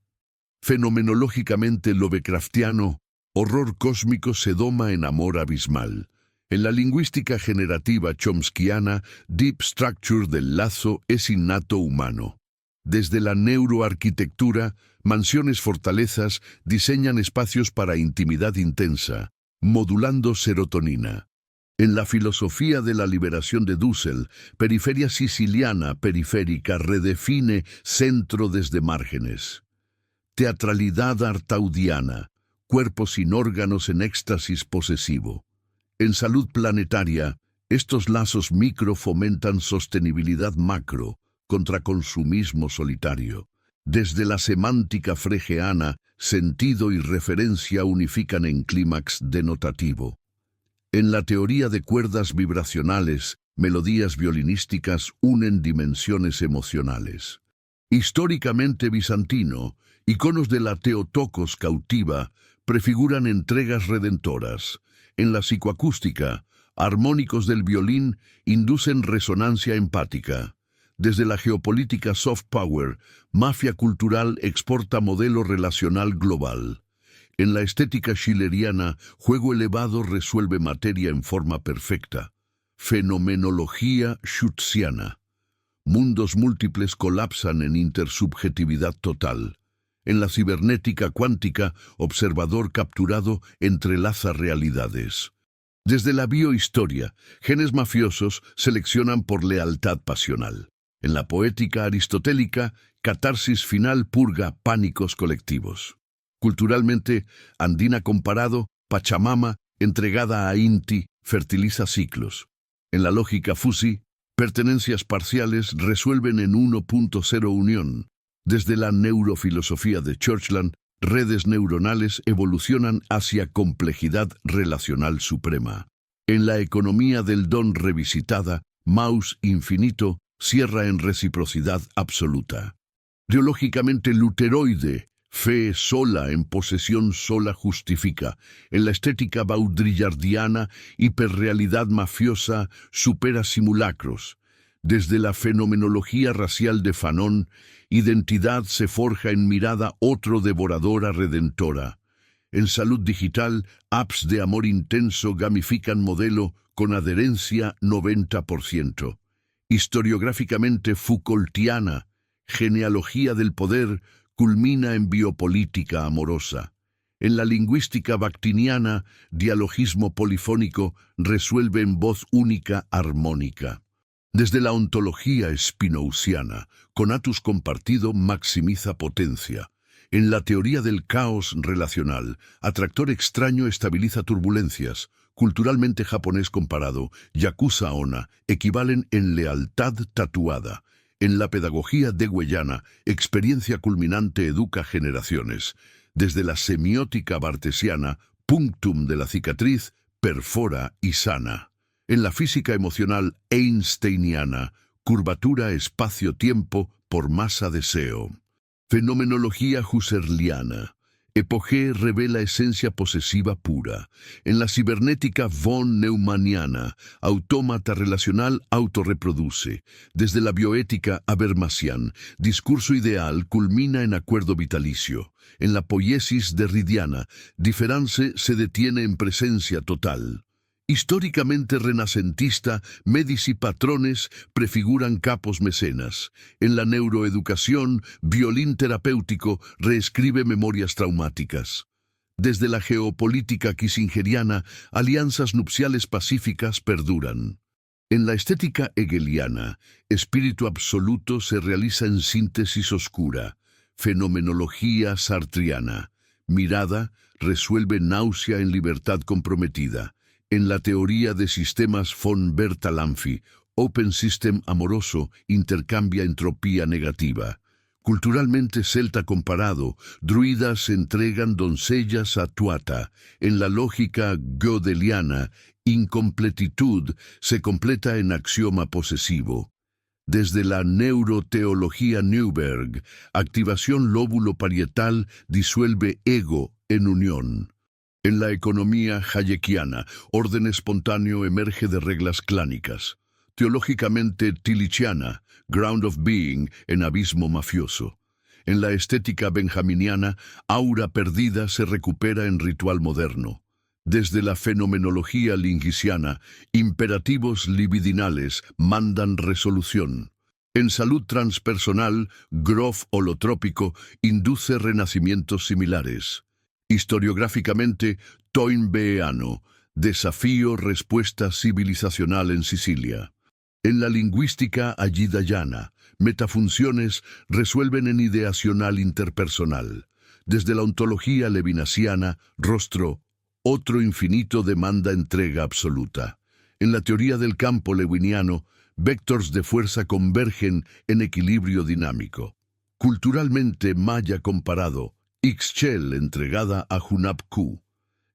Fenomenológicamente lovecraftiano, horror cósmico se doma en amor abismal. En la lingüística generativa chomskiana, deep structure del lazo es innato humano. Desde la neuroarquitectura, mansiones fortalezas diseñan espacios para intimidad intensa, modulando serotonina. En la filosofía de la liberación de Dussel, periferia siciliana periférica redefine centro desde márgenes. Teatralidad artaudiana, cuerpo sin órganos en éxtasis posesivo. En salud planetaria, estos lazos micro fomentan sostenibilidad macro contra consumismo solitario. Desde la semántica fregeana, sentido y referencia unifican en clímax denotativo. En la teoría de cuerdas vibracionales, melodías violinísticas unen dimensiones emocionales. Históricamente bizantino, iconos de la Theotokos cautiva prefiguran entregas redentoras. En la psicoacústica, armónicos del violín inducen resonancia empática. Desde la geopolítica soft power, mafia cultural exporta modelo relacional global. En la estética schilleriana, juego elevado resuelve materia en forma perfecta. Fenomenología schutziana. Mundos múltiples colapsan en intersubjetividad total. En la cibernética cuántica, observador capturado entrelaza realidades. Desde la biohistoria, genes mafiosos seleccionan por lealtad pasional. En la poética aristotélica, catarsis final purga pánicos colectivos. Culturalmente, andina comparado, Pachamama, entregada a Inti, fertiliza ciclos. En la lógica Fusi, pertenencias parciales resuelven en 1.0 unión. Desde la neurofilosofía de Churchland, redes neuronales evolucionan hacia complejidad relacional suprema. En la economía del don revisitada, Maus infinito cierra en reciprocidad absoluta. Teológicamente luteroide, fe sola en posesión sola justifica. En la estética baudrillardiana, hiperrealidad mafiosa supera simulacros. Desde la fenomenología racial de Fanon, identidad se forja en mirada otro devoradora redentora. En salud digital, apps de amor intenso gamifican modelo con adherencia 90%. Historiográficamente Foucaultiana, genealogía del poder, culmina en biopolítica amorosa. En la lingüística bakhtiniana, dialogismo polifónico resuelve en voz única armónica. Desde la ontología spinousiana, conatus compartido maximiza potencia. En la teoría del caos relacional, atractor extraño estabiliza turbulencias. Culturalmente japonés comparado, yakuza-ona, equivalen en lealtad tatuada. En la pedagogía degueyana, experiencia culminante educa generaciones. Desde la semiótica bartesiana, punctum de la cicatriz, perfora y sana. En la física emocional einsteiniana, curvatura espacio-tiempo por masa-deseo. Fenomenología husserliana. Epogé revela esencia posesiva pura. En la cibernética von Neumanniana, autómata relacional autorreproduce. Desde la bioética Habermasian, discurso ideal culmina en acuerdo vitalicio. En la poiesis derridiana, diferance se detiene en presencia total. Históricamente renacentista, Medici patrones prefiguran capos mecenas. En la neuroeducación, violín terapéutico reescribe memorias traumáticas. Desde la geopolítica kissingeriana, alianzas nupciales pacíficas perduran. En la estética hegeliana, espíritu absoluto se realiza en síntesis oscura. Fenomenología sartriana. Mirada resuelve náusea en libertad comprometida. En la teoría de sistemas von Bertalanffy, Open System amoroso intercambia entropía negativa. Culturalmente celta comparado, druidas entregan doncellas a Tuatha. En la lógica gödeliana, incompletitud se completa en axioma posesivo. Desde la neuroteología Newberg, activación lóbulo parietal disuelve ego en unión. En la economía hayekiana, orden espontáneo emerge de reglas clánicas. Teológicamente tillichiana, ground of being en abismo mafioso. En la estética benjaminiana, aura perdida se recupera en ritual moderno. Desde la fenomenología lingisiana, imperativos libidinales mandan resolución. En salud transpersonal, Grof holotrópico induce renacimientos similares. Historiográficamente, toynbeeano, desafío-respuesta civilizacional en Sicilia. En la lingüística ayidayana, metafunciones resuelven en ideacional interpersonal. Desde la ontología levinasiana, rostro, otro infinito demanda entrega absoluta. En la teoría del campo lewiniano, vectores de fuerza convergen en equilibrio dinámico. Culturalmente maya comparado, Ixchel entregada a Hunab-Ku.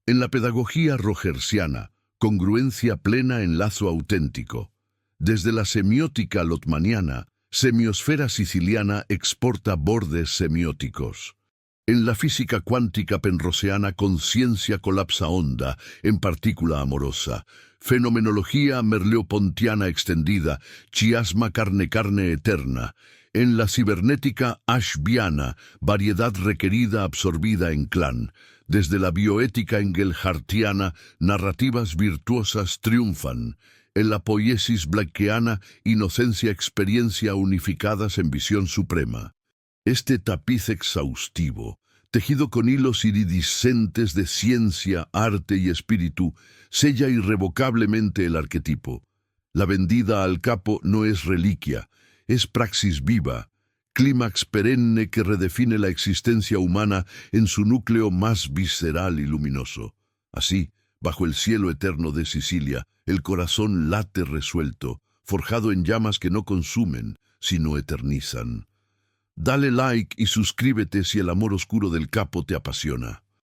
En la pedagogía rogersiana, congruencia plena en lazo auténtico. Desde la semiótica lotmaniana, semiosfera siciliana exporta bordes semióticos. En la física cuántica penroseana, conciencia colapsa onda en partícula amorosa. Fenomenología merleopontiana extendida, chiasma carne eterna. En la cibernética ashbiana, variedad requerida absorbida en clan. Desde la bioética engelhartiana, narrativas virtuosas triunfan. En la poiesis blackeana, inocencia experiencia unificadas en visión suprema. Este tapiz exhaustivo, tejido con hilos iridiscentes de ciencia, arte y espíritu, sella irrevocablemente el arquetipo. La vendida al capo no es reliquia, es praxis viva, clímax perenne que redefine la existencia humana en su núcleo más visceral y luminoso. Así, bajo el cielo eterno de Sicilia, el corazón late resuelto, forjado en llamas que no consumen, sino eternizan. Dale like y suscríbete si el amor oscuro del capo te apasiona.